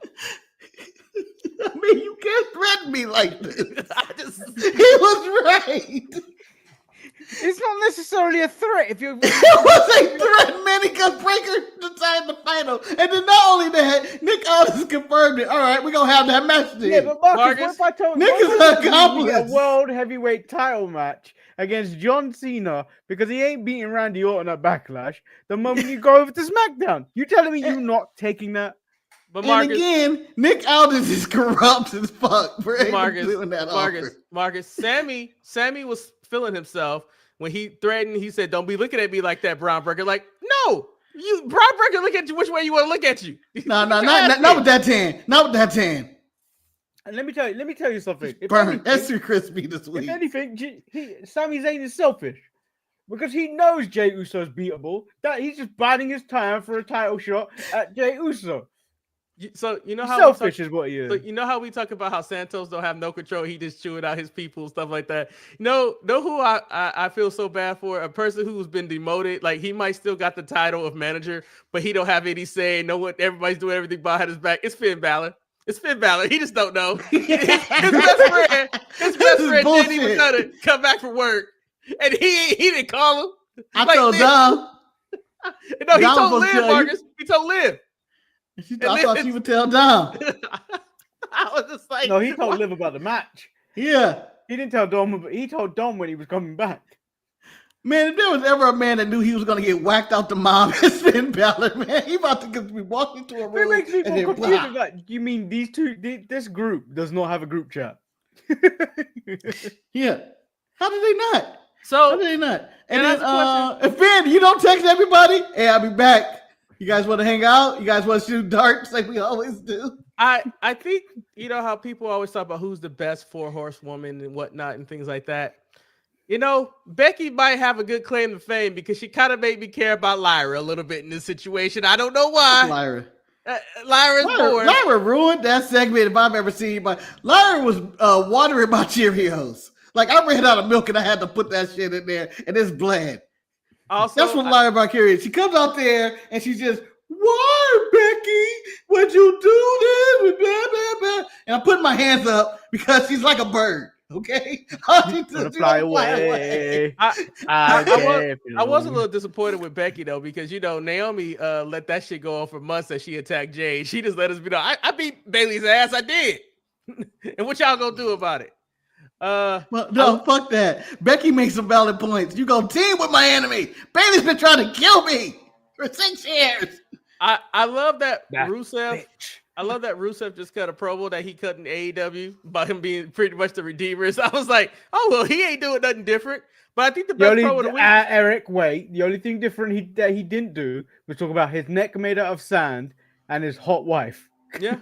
I mean, you can't threaten me like this. He was right. It's not necessarily a threat. If you, It was a threat. Manny got Breaker decided the final, and then not only that, Nick Aldis confirmed it. All right, we're gonna have that match then. yeah, but Marcus, what if I told Nick is what if an accomplice. we get a world heavyweight title match against John Cena because he ain't beating Randy Orton at Backlash? The moment you go over to SmackDown, you telling me you're not taking that? But And Marcus, again, Nick Aldis is corrupt as fuck for even Marcus, doing that offer. Marcus, Sammy was feeling himself when he threatened. He said, "Don't be looking at me like that, Braun Breaker." Like, no, Braun Breaker look at you which way you want to look at you. No, not with that 10. Not with that 10. And let me tell you something. If Burn. anything- That's too crispy this week. If anything, Sami Zayn is selfish because he knows Jey Uso's beatable. That he's just biding his time for a title shot at Jey Uso. So you know how Selfish is what he is. So you know how we talk about how Santos don't have no control. He just chewing out his people, stuff like that. Know who I feel so bad for? A person who's been demoted. Like he might still got the title of manager, but he don't have any say. Know what everybody's doing everything behind his back. It's Finn Balor. It's Finn Balor. He just don't know. His best friend didn't even know to come back from work, and he didn't call him. I told Dom. No, he Dom told was Liv, tell you. Marcus. He told Liv. I thought she would tell Dom. I was just like, No, he told Liv about the match. Yeah. He didn't tell Dom. He told Dom when he was coming back. Man, if there was ever a man that knew he was going to get whacked out the mob, it's Finn Balor, man. He about to be walking into a It room. makes me and then confused. blah. Like, you mean these two? This group does not have a group chat. Yeah. How did they not? How so did they not? And Can I then, ask a if Finn, you don't text everybody, hey, I'll be back. You guys want to hang out? You guys want to shoot darts like we always do? I think you know how people always talk about who's the best 4-horsewoman and whatnot and things like that. You know, Becky might have a good claim to fame because she kind of made me care about Lyra a little bit in this situation. I don't know why. Lyra. Lyra's bored. Lyra ruined that segment if I've ever seen. But Lyra was watering my Cheerios. Like I ran out of milk and I had to put that shit in there, and it's bland. Also, That's what Lyra Valkyria. She comes out there and she's just, why, Becky? Would you do this? Blah, blah, blah. And I'm putting my hands up because she's like a bird. Okay, Fly away. I was a little disappointed with Becky though because you know Naomi let that shit go on for months that she attacked Jade. She just let us be know I beat Bailey's ass. I did. And what y'all gonna do about it? Well, no, fuck that. Becky makes some valid points. You go team with my enemy. Bailey's been trying to kill me for 6 years. I love that That Rusev. bitch. I love that Rusev just cut a promo that he cut in AEW about him being pretty much the Redeemers. I was like, oh well, he ain't doing nothing different. But I think the best promo of the week. Eric, wait. The only thing different that he didn't do was talk about his neck made out of sand and his hot wife. Yeah.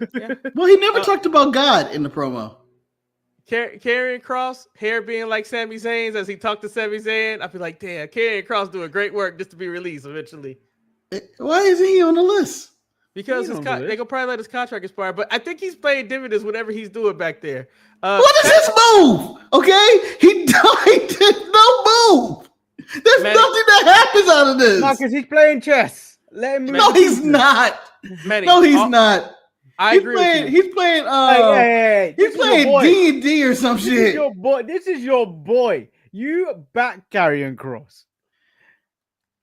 Well, he never talked about God in the promo. Karrion Kross, hair being like Sami Zayn's as he talked to Sami Zayn. I'd be like, damn, Karrion Kross doing great work just to be released eventually. Why isn't he on the list? Because He's on the they list. gonna probably let his contract expire. But I think he's playing dividends whatever he's doing back there. What is his move? Okay, he did no move. There's Manny- nothing that happens out of this. Marcus, he's playing chess. Let him move. No, he's not. Manny, No, he's not. I agree with you. He's playing. Hey, He's playing D&D or some This shit. is your boy. This is your boy. You back Karrion Kross.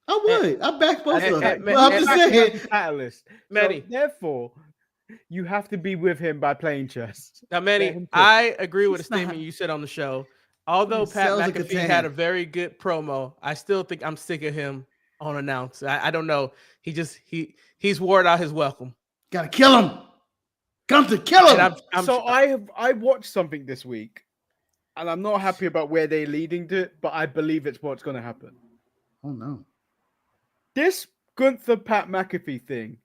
I would. I back both of them. Man, Well, I'm just saying. Catalyst. Manny. So, therefore, you have to be with him by playing chess. Now, Let Manny, him cook. I agree with a It's not- statement you said on the show. Although He Pat sells a McAfee Catan. had a very good promo, I still think I'm sick of him on announce. I don't know. He's wore out his welcome. Gotta kill him. Come to kill him. And I watched something this week, and I'm not happy about where they're leading to, but I believe it's what's going to happen. Oh no. This Gunther Pat McAfee thing,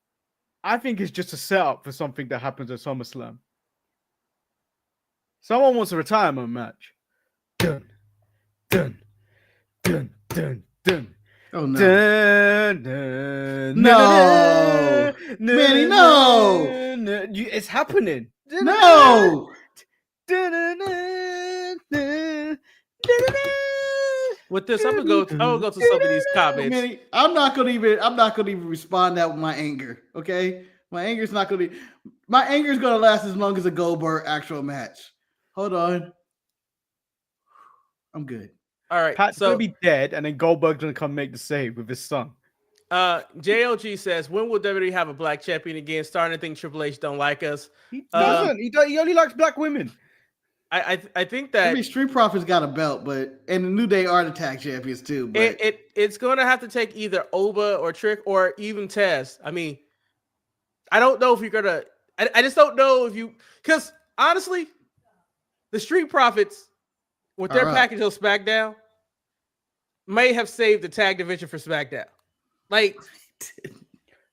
I think is just a setup for something that happens at SummerSlam. Someone wants a retirement match. Dun, dun, dun, dun, dun. Oh no. Dun, dun, No. Manny, no. It's happening. No. with this, I'm gonna go to some of these comments. Manny, I'm not gonna even respond that with my anger. Okay, my anger is gonna last as long as a Goldberg actual match. Hold on, I'm good. All right. Pat's So gonna be dead, and then Goldberg's gonna come make the save with his son. JLG says, when will WWE have a black champion again? Starting to think Triple H don't like us. He doesn't. He only likes black women. I think that Maybe Street Profits got a belt, and the New Day are the tag champions too. But it's going to have to take either Oba or Trick or even Taz. I mean, I don't know if you're gonna. I just don't know if you, because honestly, the Street Profits with their package on SmackDown may have saved the tag division for SmackDown. Like,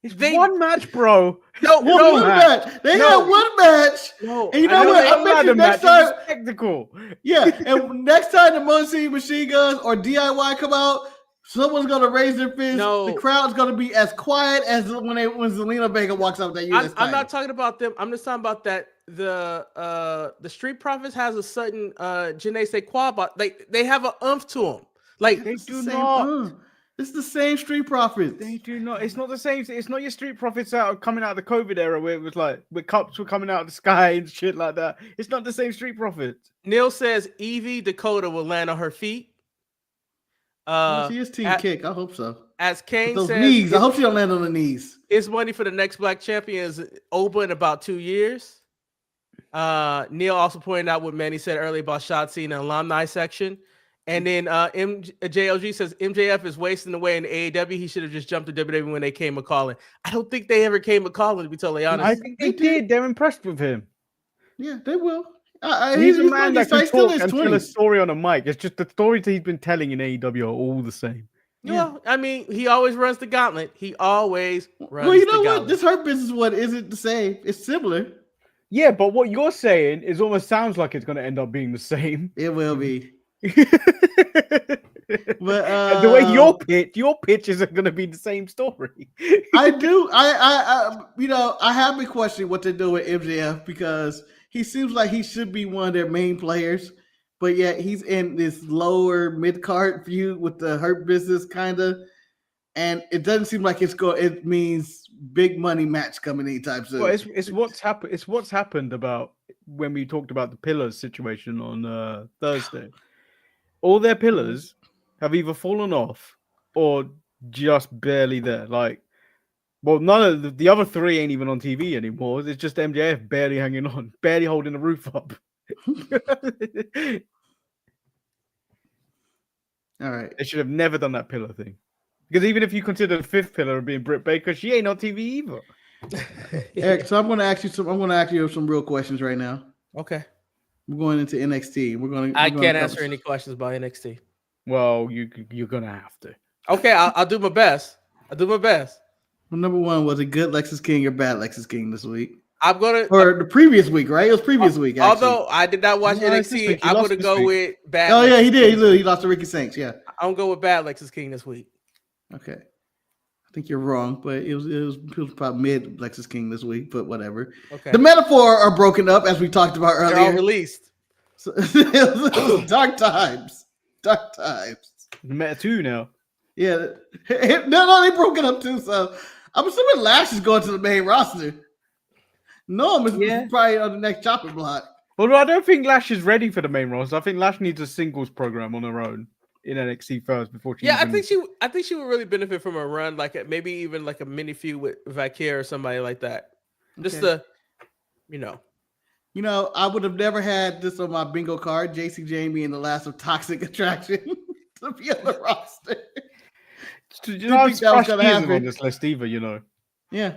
it's one match, bro. One match. They had one match. No, and you know what? I bet you next time. Technical. Yeah, and next time the Motor City Machine Guns or DIY come out, someone's gonna raise their fist. No. The crowd's gonna be as quiet as when Zelina Vega walks out that US I'm not talking about them. I'm just talking about that the Street Profits has a certain je ne sais quoi, but they have an umph to them. Like they do not. It's the same Street Profits. They do not. It's not the same. It's not your Street Profits coming out of the COVID era where it was like where cups were coming out of the sky and shit like that. It's not the same Street Profits. Neil says Evie Dakota will land on her feet. She is Team Kick. I hope so. As Kane those says, knees. I hope she don't land on the knees. It's money for the next black champions Oba in about 2 years. Neil also pointed out what Manny said earlier about Shotzi in the alumni section. And then JLG says MJF is wasting away in AEW. He should have just jumped to WWE when they came a calling. I don't think they ever came a calling, to be totally honest. I think they did. They're impressed with him. Yeah, they will. He's a man that can talk and tell a story on a mic. It's just the stories he's been telling in AEW are all the same. Yeah, I mean, he always runs the gauntlet. He always runs. Well, you know what? This Hurt Business one isn't the same. It's similar. Yeah, but what you're saying is almost sounds like it's going to end up being the same. It will be. But the way your pitch isn't going to be the same story. I have been questioning what they're doing with MJF because he seems like he should be one of their main players, but yet he's in this lower mid-card feud with the Hurt Business kind of, and it doesn't seem like it means big money match coming anytime soon. Well, it's what's happened. It's what's happened about when we talked about the Pillars situation on Thursday. All their pillars have either fallen off or just barely there. Like, well, none of the other three ain't even on TV anymore. It's just MJF barely hanging on, barely holding the roof up. All right. They should have never done that pillar thing. Because even if you consider the fifth pillar being Britt Baker, she ain't on TV either. Eric, so I'm going to ask you some real questions right now. Okay. We're going into NXT. I can't answer any questions about NXT. Well, you're gonna have to. Okay, I'll do my best. Well, number one, was it good Lexus King or bad Lexus King this week? The previous week, right? It was previous week. Actually. Although I did not watch NXT, I'm gonna go with bad. Oh yeah, he did. He lost to Ricky Saints. Yeah, I'm gonna go with bad Lexus King this week. Okay, I think you're wrong, but it was probably mid Lexus King this week, but whatever. Okay. The metaphor are broken up as we talked about earlier. They're all released. So, it was dark times. Dark times. Meta 2 now. Yeah. No, they broke it up too. So I'm assuming Lash is going to the main roster. No, it's probably on the next chopping block. Well, I don't think Lash is ready for the main roster. I think Lash needs a singles program on her own in NXT first before she. Yeah, I think she would really benefit from a run, like maybe even like a mini feud with Vakir or somebody like that. Just I would have never had this on my bingo card. JC Jamie and the last of Toxic Attraction to be on the roster. I'm surprised she isn't on this list either, Yeah.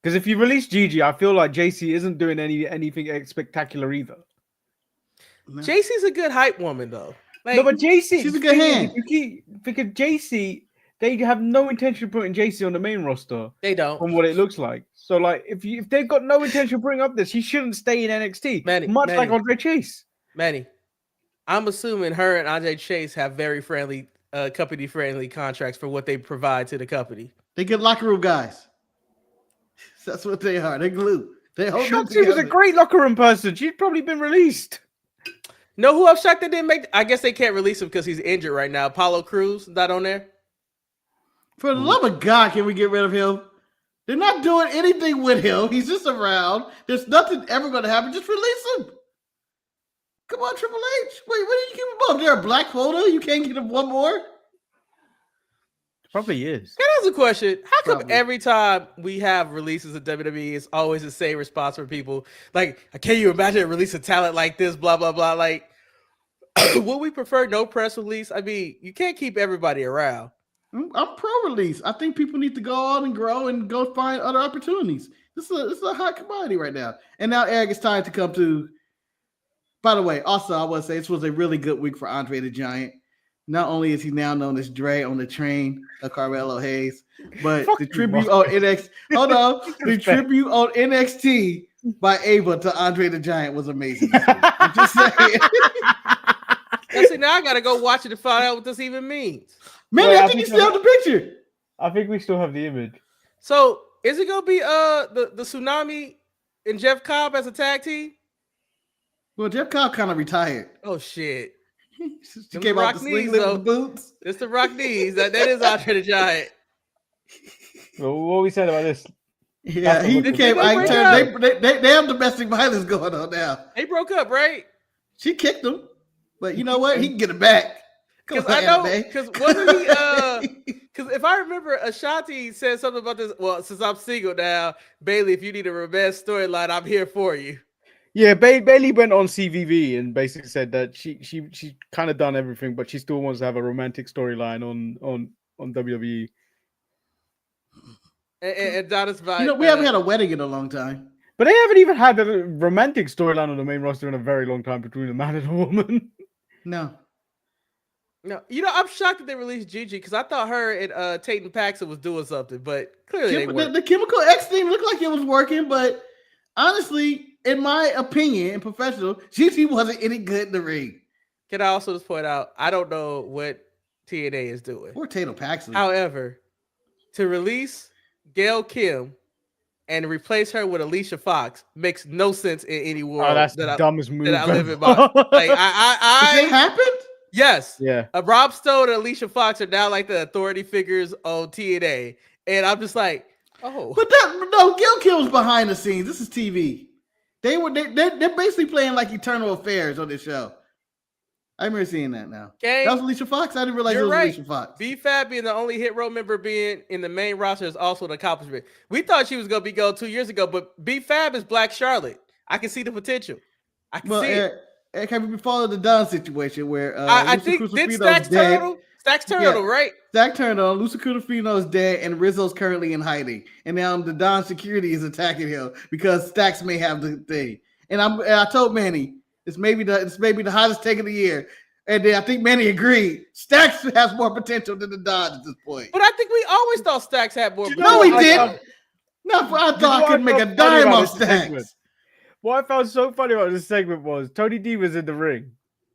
Because if you release Gigi, I feel like JC isn't doing anything spectacular either. No. JC's a good hype woman, though. Like, no, but JC, she's a good hand. Because JC, they have no intention of putting JC on the main roster. They don't. From what it looks like. So, like, if they've got no intention of bringing up this, he shouldn't stay in NXT. Manny, like Andre Chase. Manny, I'm assuming her and Andre Chase have very friendly, company-friendly contracts for what they provide to the company. They get locker room guys. That's what they are. They're glue. They hold Shotzi was a great locker room person. She'd probably been released. Know who I'm shocked they didn't make? I guess they can't release him because he's injured right now. Apollo Crews not on there. For the love of God, can we get rid of him? They're not doing anything with him. He's just around. There's nothing ever going to happen. Just release him. Come on, Triple H. Wait, what do you keep him know if they're a black quota. You can't get them one more. Probably is. Can I ask a question? How come Probably. every time we have releases of WWE, it's always the same response from people? Like, can you imagine a release of talent like this? Blah blah blah. Like, would we prefer no press release? I mean, you can't keep everybody around. I'm pro-release. I think people need to go on and grow and go find other opportunities. This is a hot commodity right now. And now, Eric, it's time to come to. By the way, also I want to say this was a really good week for Andre the Giant. Not only is he now known as Dre on the train of Carmelo Hayes, but the tribute on NXT. Hold on, the tribute on NXT by Ava to Andre the Giant was amazing. I'm just saying. Now I gotta go watch it to find out what this even means. Manny, I think you still have the picture. I think we still have the image. So is it gonna be the Tsunami and Jeff Cobb as a tag team? Well, Jeff Cobb kind of retired. Oh shit! She came out the sling with the boots. It's the rock knees. That is Andre the Giant. Well, what we said about this? Yeah, he became. They have domestic violence going on now. They broke up, right? She kicked him, but you know what? He can get it back. Because I know, because wasn't he? Because if I remember, Ashanti said something about this. Well, since I'm single now, Bailey, if you need a revenge storyline, I'm here for you. Yeah, Bailey went on CVV and basically said that she kind of done everything, but she still wants to have a romantic storyline on WWE. And Donna's vibe. You know, we haven't had a wedding in a long time. But they haven't even had a romantic storyline on the main roster in a very long time between a man and a woman. No. You know, I'm shocked that they released Gigi because I thought her and Tate and Paxton was doing something, but clearly they weren't. The Chemical X thing looked like it was working, but honestly, in my opinion, and professional, Gigi wasn't any good in the ring. Can I also just point out, I don't know what TNA is doing. Or Tatum Paxton. However, to release Gail Kim and replace her with Alicia Fox makes no sense in any world. Oh, that's the dumbest move that I live in. Like, it happened? Yes. Yeah. Rob Stone and Alicia Fox are now like the authority figures on TNA, and I'm just like, oh. But Gail Kim was behind the scenes. This is TV. They're basically playing like Eternal Affairs on this show. I remember seeing that now. Okay. That was Alicia Fox? I didn't realize it was right. Alicia Fox. B-Fab being the only Hit Row member being in the main roster is also an accomplishment. We thought she was going to be gone 2 years ago, but B-Fab is Black Charlotte. I can see the potential. I can see it. Eric, have you followed the Don situation where I think Stax Turtle? Stax Turtle, right? Stax Turtle, Lucy Crucifino is dead, and Rizzo's currently in hiding. And now the Don security is attacking him because Stax may have the thing. And I told Manny, it's maybe the hottest take of the year. And then I think Manny agreed. Stax has more potential than the Don at this point. But I think we always thought Stax had more potential. No, he didn't. I thought I could make a dime off Stax. What I found so funny about this segment was Tony D was in the ring,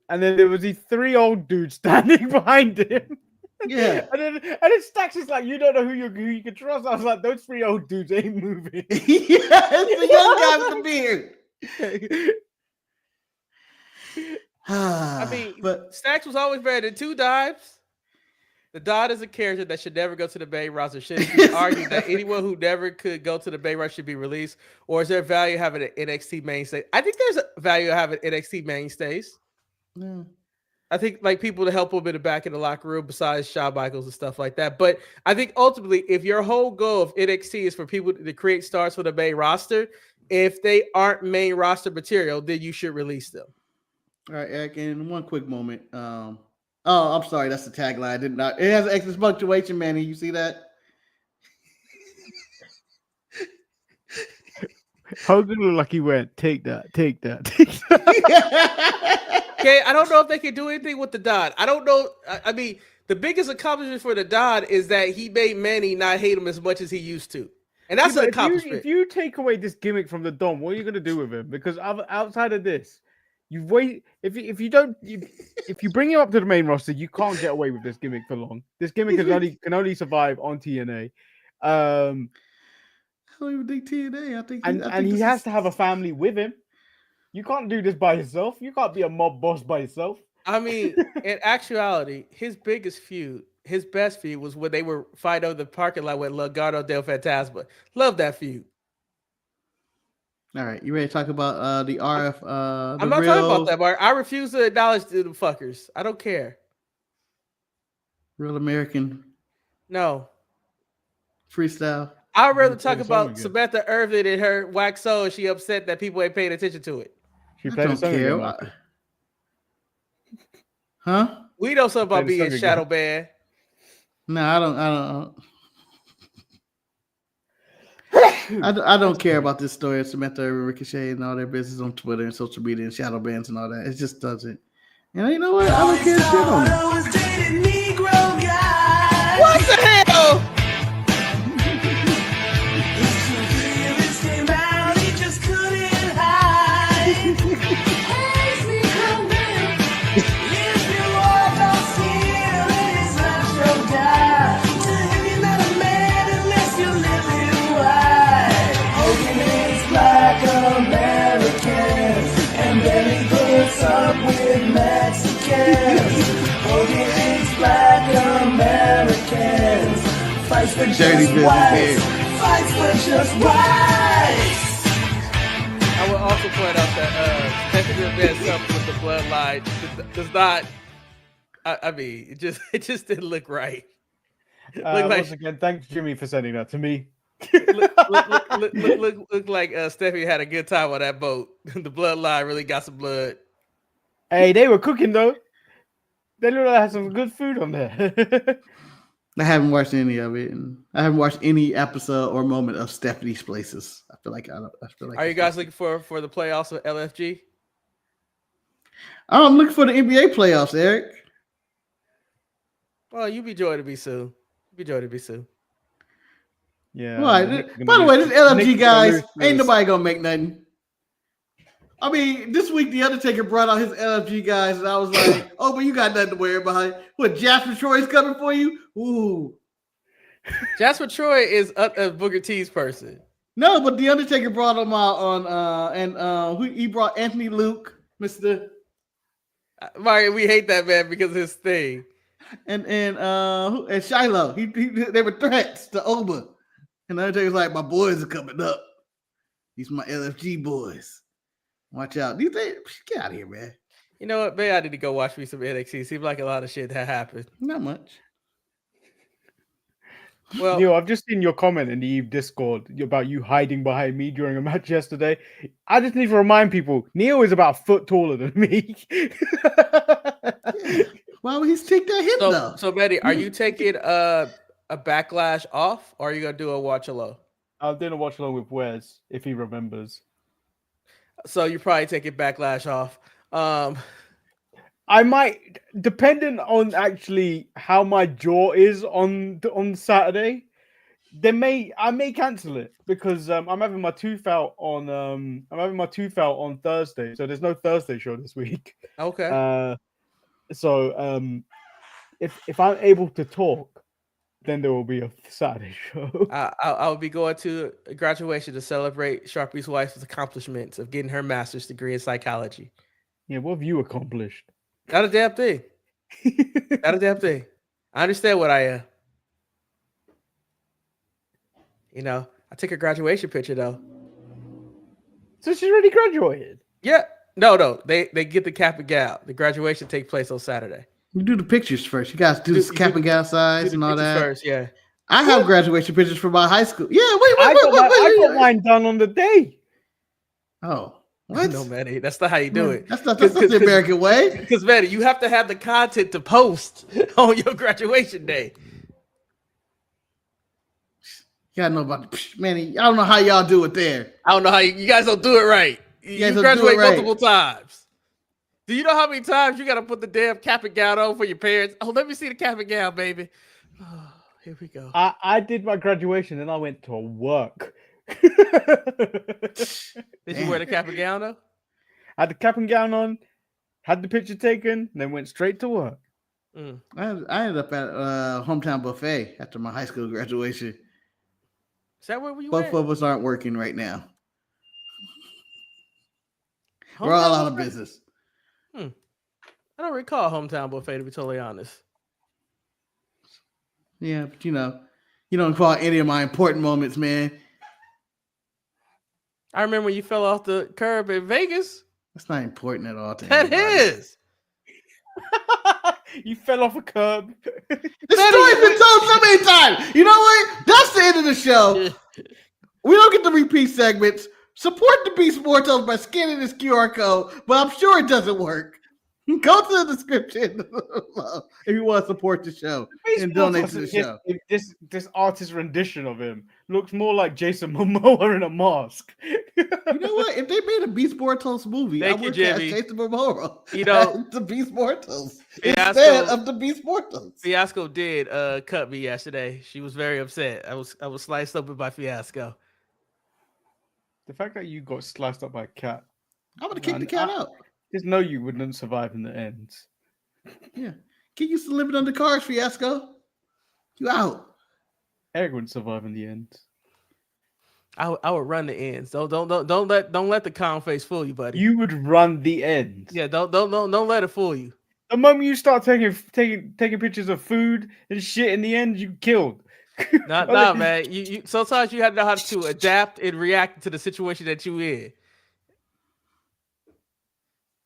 and then there was these three old dudes standing behind him. Yeah, and then Stax is like, you don't know who you can trust. I was like, those three old dudes ain't moving. Yeah, it's the young guy with the beard. I mean, but Stax was always better than Two Dives. The Don is a character that should never go to the main roster. Should it be argued that anyone who never could go to the main roster should be released? Or is there value having an NXT mainstay? I think there's a value having NXT mainstays. Yeah. I think like people to help them in the back in the locker room besides Shawn Michaels and stuff like that. But I think ultimately, if your whole goal of NXT is for people to create stars for the main roster, if they aren't main roster material, then you should release them. All right, Eric, in one quick moment. Oh, I'm sorry. That's the tagline. I did not. It has an extra punctuation, Manny. You see that? Hogan looked like he went, take that, take that, take that. Okay, I don't know if they can do anything with the Don. I don't know. I mean, the biggest accomplishment for the Don is that he made Manny not hate him as much as he used to. And that's an accomplishment. If you take away this gimmick from the Don, what are you going to do with him? Because outside of this, if you bring him up to the main roster, you can't get away with this gimmick for long. This gimmick can only survive on TNA. I don't even think TNA. I think he has to have a family with him. You can't do this by yourself. You can't be a mob boss by yourself. I mean, in actuality, his best feud was when they were fighting over the parking lot with Legado del Fantasma. Love that feud. All right, you ready to talk about the RF? I'm not talking about that, Mark. I refuse to acknowledge the fuckers. I don't care. Real American No. freestyle. I'd rather Play talk the song about again. Samantha Irvin and her wax soul. She upset that people ain't paying attention to it. She I played the don't song care. again, Marcus. Huh? We know something about Play the being song shadow again. banned. No, I don't care about this story of Samantha Irvin, Ricochet, and all their business on Twitter and social media and shadow bans and all that. It just doesn't. And you know what? I don't care shit on it. What the hell? Fights for dirty business. Fights for just rights. I will also point out that Stephanie Rivera something with the bloodline does not. I mean, it just didn't look right. Once again, thanks Jimmy for sending that to me. look like Stephanie had a good time on that boat. The bloodline really got some blood. Hey, they were cooking though. They looked like they had some good food on there. I haven't watched any of it, and I haven't watched any episode or moment of Stephanie's Places. I feel like Are you guys looking for the playoffs of LFG? I'm looking for the NBA playoffs, Eric. Well, you be joy to be soon. Yeah. Why? By the way, this LFG guys ain't nobody gonna make nothing. I mean, this week the Undertaker brought out his LFG guys, and I was like, "Oh, but you got nothing to worry about. What? Jasper Troy's coming for you? Ooh." Jasper Troy is a Booker T's person. No, but the Undertaker brought him out on he brought Anthony Luke, Mr. Mario, we hate that man because of his thing. And Shiloh. They were threats to Oba. And the Undertaker's like, my boys are coming up. These are my LFG boys. Watch out. Get out of here, man. You know what, man? I need to go watch me some NXT. Seems like a lot of shit that happened. Not much. Well, Neil, I've just seen your comment in the Eve Discord about you hiding behind me during a match yesterday. I just need to remind people, Neil is about a foot taller than me. Yeah. Why would he take that hit though? So Manny, are you taking a backlash off, or are you gonna do a watch along? I'm doing a watch along with Wes if he remembers. So you probably taking backlash off. I might, depending on actually how my jaw is on Saturday. I may cancel it because I'm having my tooth out on Thursday, so there's no Thursday show this week. Okay. So if I'm able to talk, then there will be a Saturday show. I'll be going to a graduation to celebrate Sharpie's wife's accomplishments of getting her master's degree in psychology. Yeah, what have you accomplished? Not a damn thing. Not a damn thing. I understand what I am. You know, I took a graduation picture though. So she's already graduated? Yeah. No. They get the cap and gown. The graduation takes place on Saturday. You do the pictures first. You guys do this cap and gown size and all that. First, yeah. I have graduation pictures from my high school. Yeah, wait. I got mine done on the day. Oh, what? No, Manny, that's not how you do it. That's not the American way. Because, Manny, you have to have the content to post on your graduation day. You gotta know about Manny. I don't know how y'all do it there. I don't know how you guys don't do it right. You graduate multiple times. Do you know how many times you got to put the damn cap and gown on for your parents? Oh, let me see the cap and gown, baby. Oh, here we go. I did my graduation and I went to work. Did you wear the cap and gown though? I had the cap and gown on, had the picture taken, and then went straight to work. I ended up at hometown buffet after my high school graduation. Is that where you Both went? of us aren't working right now. We're Hometown all out of buffet? business. I don't recall hometown buffet, to be totally honest. Yeah, but you don't recall any of my important moments, man. I remember when you fell off the curb in Vegas. That's not important at all to That anybody. is. You fell off a curb. This story's been told so many times. You know what? That's the end of the show. We don't get the repeat segments. Support the Beast Mortals by scanning this QR code, but I'm sure it doesn't work. Go to the description if you want to support the show and donate to the show. This artist rendition of him looks more like Jason Momoa in a mask. You know what? If they made a Beast Mortals movie, I would cast Jason Momoa. You know, the Beast Mortals Fiasco, instead of the Beast Mortals. Fiasco did cut me yesterday. She was very upset. I was sliced open by Fiasco. The fact that you got sliced up by a cat. I'm gonna kick the cat out. Just know you wouldn't survive in the end. Yeah. Get used to living under cars, Fiasco. You out. Eric wouldn't survive in the end. I would run the ends. Don't let the calm face fool you, buddy. You would run the end. Yeah, don't let it fool you. The moment you start taking pictures of food and shit, in the end, you killed. Nah, man. You sometimes you have to know how to adapt and react to the situation that you in.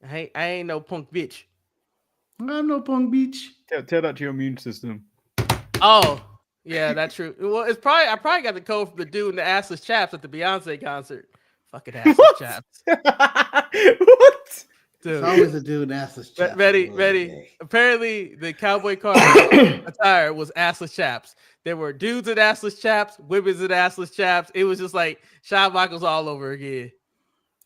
I ain't no punk bitch. I'm no punk bitch. Tell that to your immune system. Oh, yeah, that's true. Well, I probably got the code from the dude in the assless chaps at the Beyonce concert. Fucking assless chaps. What? Dude. It's always a dude in assless chaps. Ready. Apparently, the cowboy car attire was assless chaps. There were dudes in assless chaps, women's in assless chaps. It was just like Shawn Michaels all over again.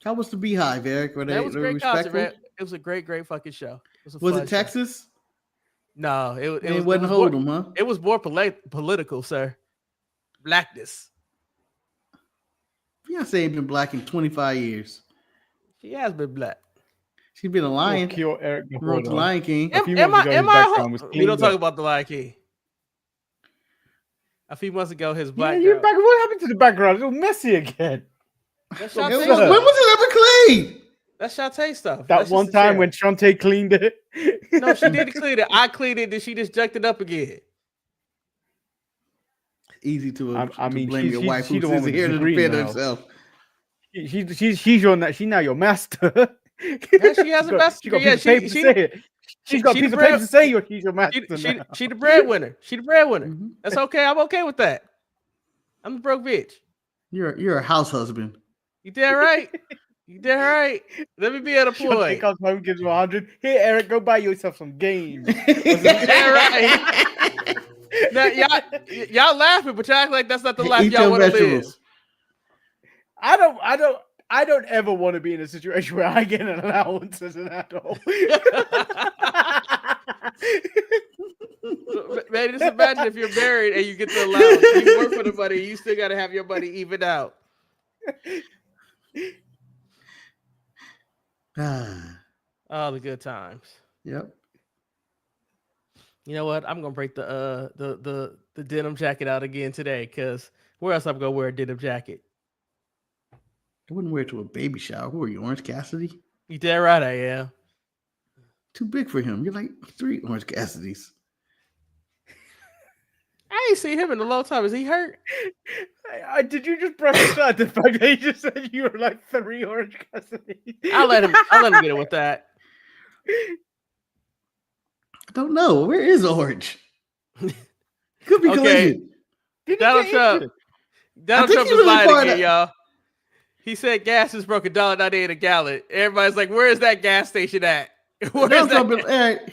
How was the Beehive, Eric? That was a great concert, man. It was a great fucking show. Was it Texas? Show. No, it wasn't Hold'em, huh? It was more political, sir. Blackness. Beyonce ain't been black in 25 years. She has been black. She's been a lion. Kill Eric wrote the Lion King. We don't talk about the Lion King. A few months ago, his black. Yeah, what happened to the background? It's all messy again. That's when was it ever clean? That's Shantae stuff. That one time when Shantae cleaned it. No, she didn't clean it. I cleaned it, then she just jacked it up again. Easy to blame your she's wife who's the one with here to the defend now. herself. She's now your master. Yeah, she has a master. She got a piece of paper to say it. She's got a piece of paper to say she's your master. She the breadwinner. She the breadwinner. Mm-hmm. That's okay. I'm okay with that. I'm the broke bitch. You're a house husband. You damn right. You damn right. Let me be unemployed. He comes home, gives you 100. Here, Eric, go buy yourself some games. Damn right. Now, y'all laughing, but y'all act like that's not the life y'all want to live. I don't ever want to be in a situation where I get an allowance as an adult. Man, just imagine if you're married and you get the allowance. You work for the money, you still got to have your money even out. All the good times. Yep. You know what? I'm gonna break the denim jacket out again today, because where else I'm gonna wear a denim jacket? I wouldn't wear it to a baby shower. Who are you, Orange Cassidy? You damn right I am. Too big for him. You're like 3 Orange Cassidys. I ain't seen him in a long time. Is he hurt? Did you just brush aside the fact that he just said you were like 3 Orange Cassidy? I'll let him get it with that. I don't know. Where is Orange? Could be Collision. Donald Trump is lying again, y'all. He said gas is broke $1.98 a gallon. Everybody's like, "Where is that gas station at?" Donald Trump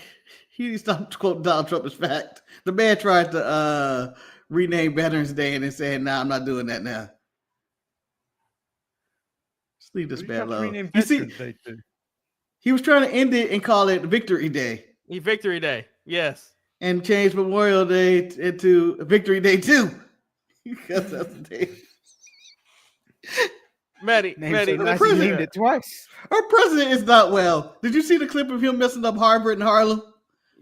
he stopped quoting Donald Trump as fact. The man tried to rename Veterans Day and then said, "Nah, I'm not doing that now." Just leave this man alone. You see, he was trying to end it and call it Victory Day. Victory Day, yes, and change Memorial Day into Victory Day 2. Because that's the day. Manny, the president named it twice. Our president is not well. Did you see the clip of him messing up Harvard and Harlem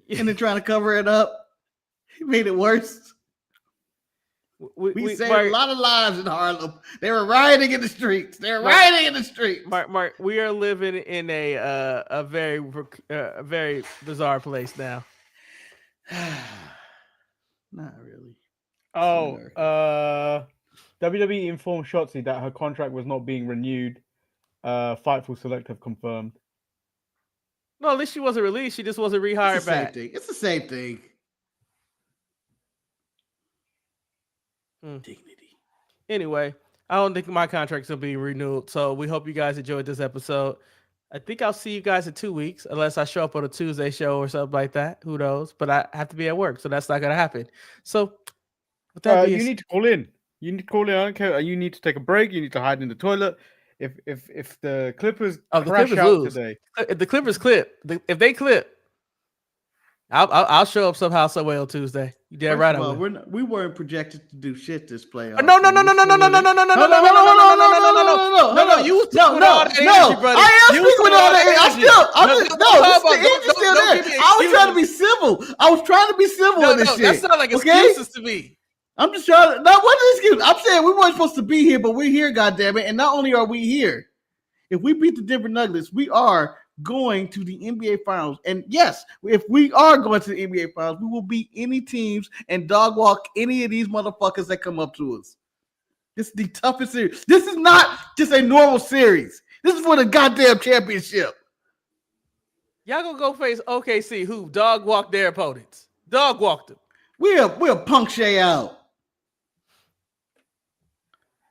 and then trying to cover it up? He made it worse. We saved a lot of lives in Harlem. They were rioting in the streets. Mark, we are living in a very bizarre place now. Not really. WWE informed Shotzi that her contract was not being renewed. Fightful Select have confirmed. No, at least she wasn't released. She just wasn't It's the rehired same back. thing. It's the same thing. Dignity. Anyway, I don't think my contracts will be renewed. So we hope you guys enjoyed this episode. I think I'll see you guys in 2 weeks, unless I show up on a Tuesday show or something like that. Who knows? But I have to be at work, so that's not gonna happen. So with that being You need to call in. You need to call in. I don't care. You need to take a break. You need to hide in the toilet. If the Clippers the crash Clippers out lose today, if the Clippers clip, if they clip, I'll show up somehow, some way on Tuesday. You damn right I will. We weren't projected to do shit this playoff. No. You was speaking with all that energy, brother. I am speaking with all that energy. The energy's still there. I was trying to be civil. I was trying to be civil in this shit. That sounds like excuses to me. I'm just trying to. Not what is excuse. I'm saying we weren't supposed to be here, but we're here, goddammit. And not only are we here, if we beat the Denver Nuggets, we are going to the NBA Finals. And yes, if we are going to the NBA Finals, we will beat any teams and dog walk any of these motherfuckers that come up to us. This is the toughest series. This is not just a normal series. This is for the goddamn championship. Y'all gonna go face OKC, who dog walked their opponents. Dog walked them. We'll punk Shay out.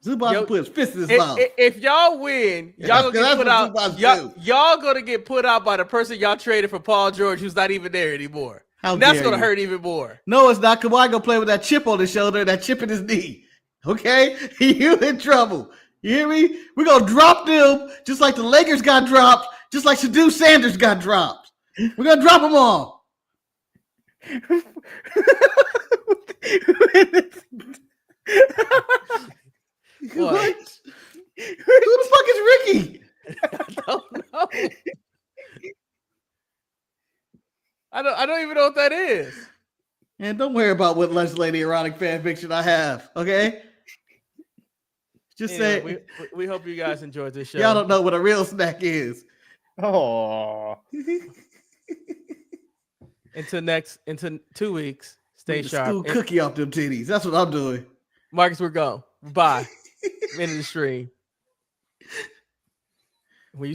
Zubac put his fist in his mouth. If y'all win, y'all gonna get put out. Y'all gonna get put out by the person y'all traded for Paul George, who's not even there anymore. That's gonna hurt even more. No, it's not. Kawhi gonna play with that chip on his shoulder, that chip in his knee. Okay, you in trouble. You hear me? We're gonna drop them just like the Lakers got dropped, just like Shadou Sanders got dropped. We're gonna drop them all. What? Who the fuck is Ricky? I don't know. I don't even know what that is. And don't worry about what lunch lady erotic fan fiction I have. Okay. Just say we hope you guys enjoyed this show. Y'all don't know what a real snack is. Oh. Into 2 weeks. Stay sharp. School cookie off them titties. That's what I'm doing. Marcus, we're gone. Bye. End of the stream. When you